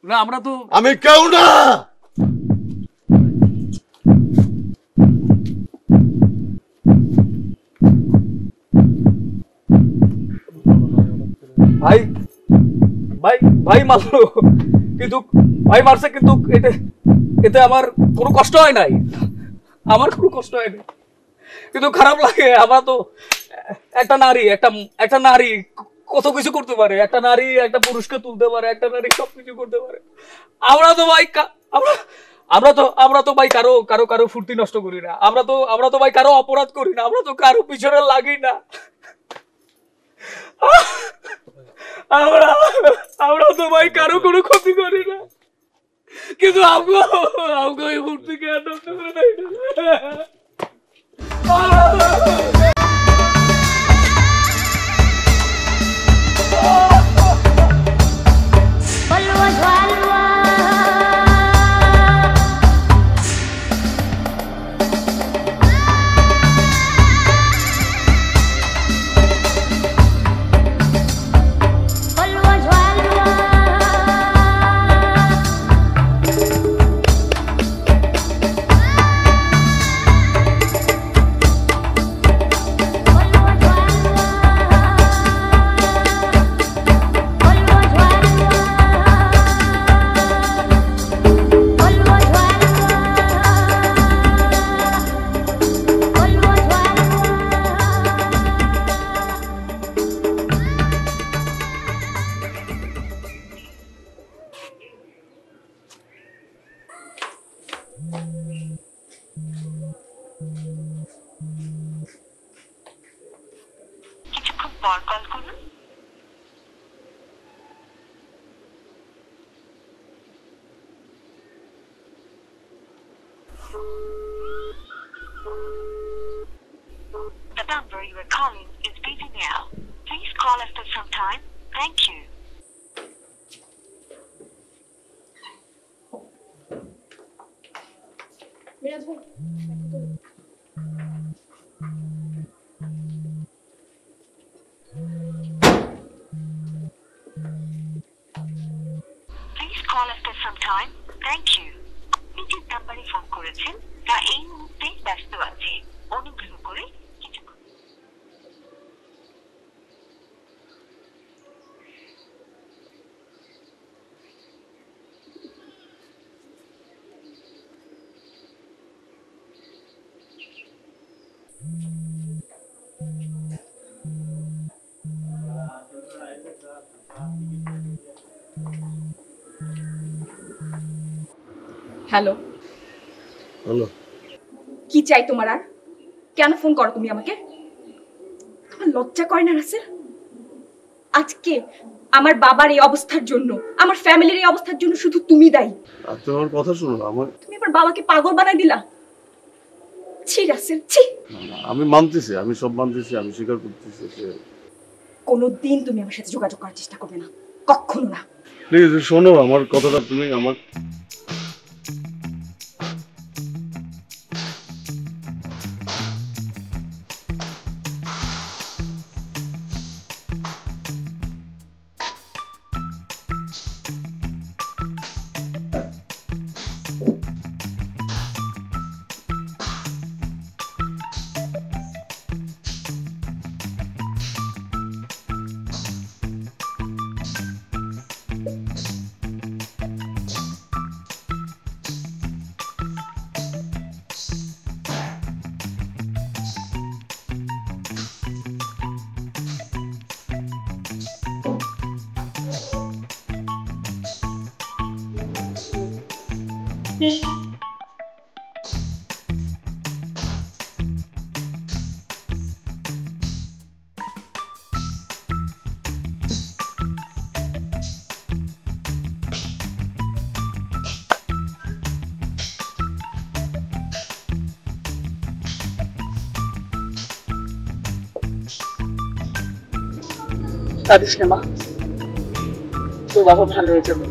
না আমরা তো আমি কেউ না। ভাই ভাই ভাই মারলো, কিন্তু ভাই মারছে, কিন্তু এতে আমার কোনো কষ্ট হয় নাই, আমার কোনো কষ্ট হয় নাই, কিন্তু খারাপ লাগে। আমরা তো একটা নারী, একটা নারী কত কিছু করতে পারে, একটা নারী একটা পুরুষকে তুলতে পারে, একটা নারী সবকিছু করতে পারে। আমরা তো ভাই আমরা তো ভাই কারো কারো কারো ফুর্তি নষ্ট করি না, আমরা তো ভাই কারো অপরাধ করি না, আমরা তো কারো পিছনে লাগি না। আমরা তো ভাই কারো কোনো ক্ষতি করি না, কিন্তু আমগো এই ফুর্তিকে নষ্ট করে দেয় না। The number you are calling is busy now. Please call after some time. Thank you. Please call after some time. Thank you. আপনি যে নাম্বারে ফোন করেছেন তা এই মুহূর্তে ব্যস্ত আছে। অনুগ্রহ করে কিছুক্ষণ। হ্যালো হ্যালো, কি চাই তোমার? আর কেন ফোন করো তুমি আমাকে? তোমার লজ্জা করে না রাসেল? আজকে আমার বাবার এই অবস্থার জন্য, আমার ফ্যামিলির এই অবস্থার জন্য শুধু তুমি দায়ী। আর তোমার কথা শুনো, তুমি আমার বাবাকে পাগল বানাই দিলা। ছি রাসেল, ছি। আমি মানতেছি, আমি সব মানতেছি, আমি স্বীকার করতেছি যে কোনোদিন তুমি আমার সাথে যোগাযোগ করার চেষ্টা করবে না। কখনো না। প্লিজ শোনো আমার কথাটা, তুমি আমার কাঁদিস না মা, তোর বাবা ভালো হয়ে যাবে,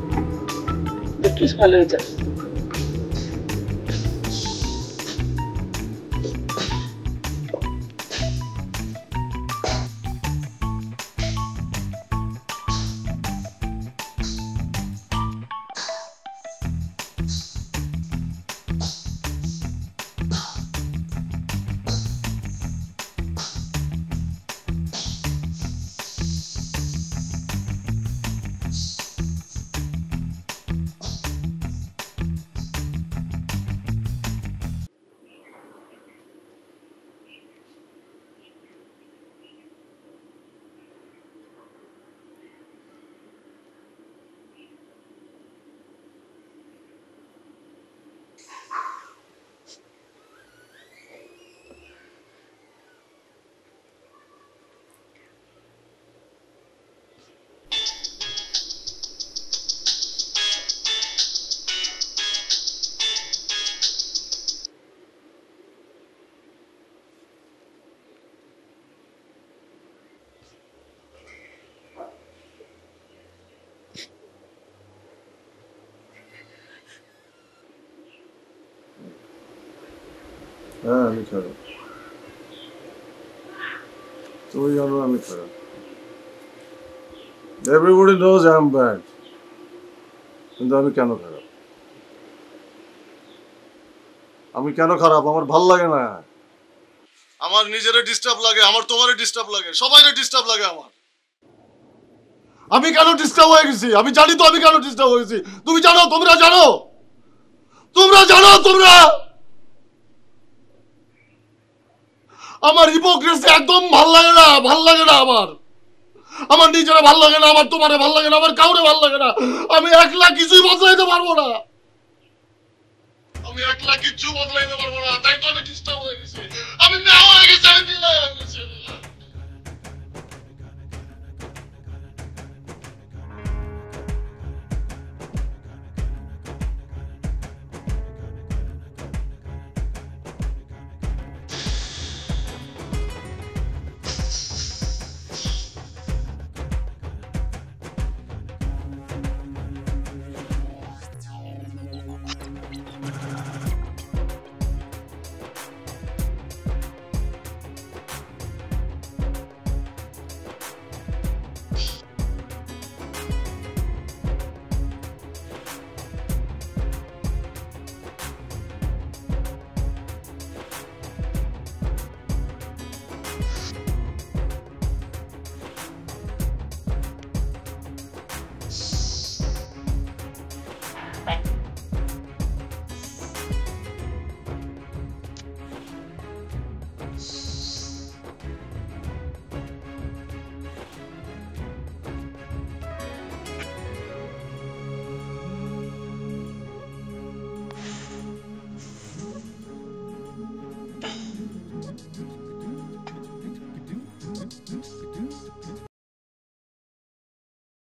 দেখিস ভালো হয়ে যাবে। হ্যাঁ আমি খারাপ, তুমি জানো আমি খারাপ। Everybody knows I'm bad. কিন্তু আমি কেন খারাপ? আমি কেন খারাপ? আমার ভাল লাগে না। আমার নিজের ডিস্টার্ব লাগে, আমার তোমারও ডিস্টার্ব লাগে, সবাইরে ডিস্টার্ব লাগে আমার। আমি কেন ডিস্টার্ব হয়ে গেছি? আমি জানি তো আমি কেন ডিস্টার্ব হয়ে গেছি। তুমি জানো, তোমরা জানো, তোমরা আমার হিপোক্রেসি একদম ভাল লাগে না আমার নিজেরা ভাল লাগে না, আমার তোমারে ভাল লাগে না, আমার কাউরে ভাল লাগে না। আমি একলা কিছুই বদলাইতে পারবো না, তাই তো আমি ডিস্টার্ব হয়ে গেছি, আমি না হয়ে গেছি, আমি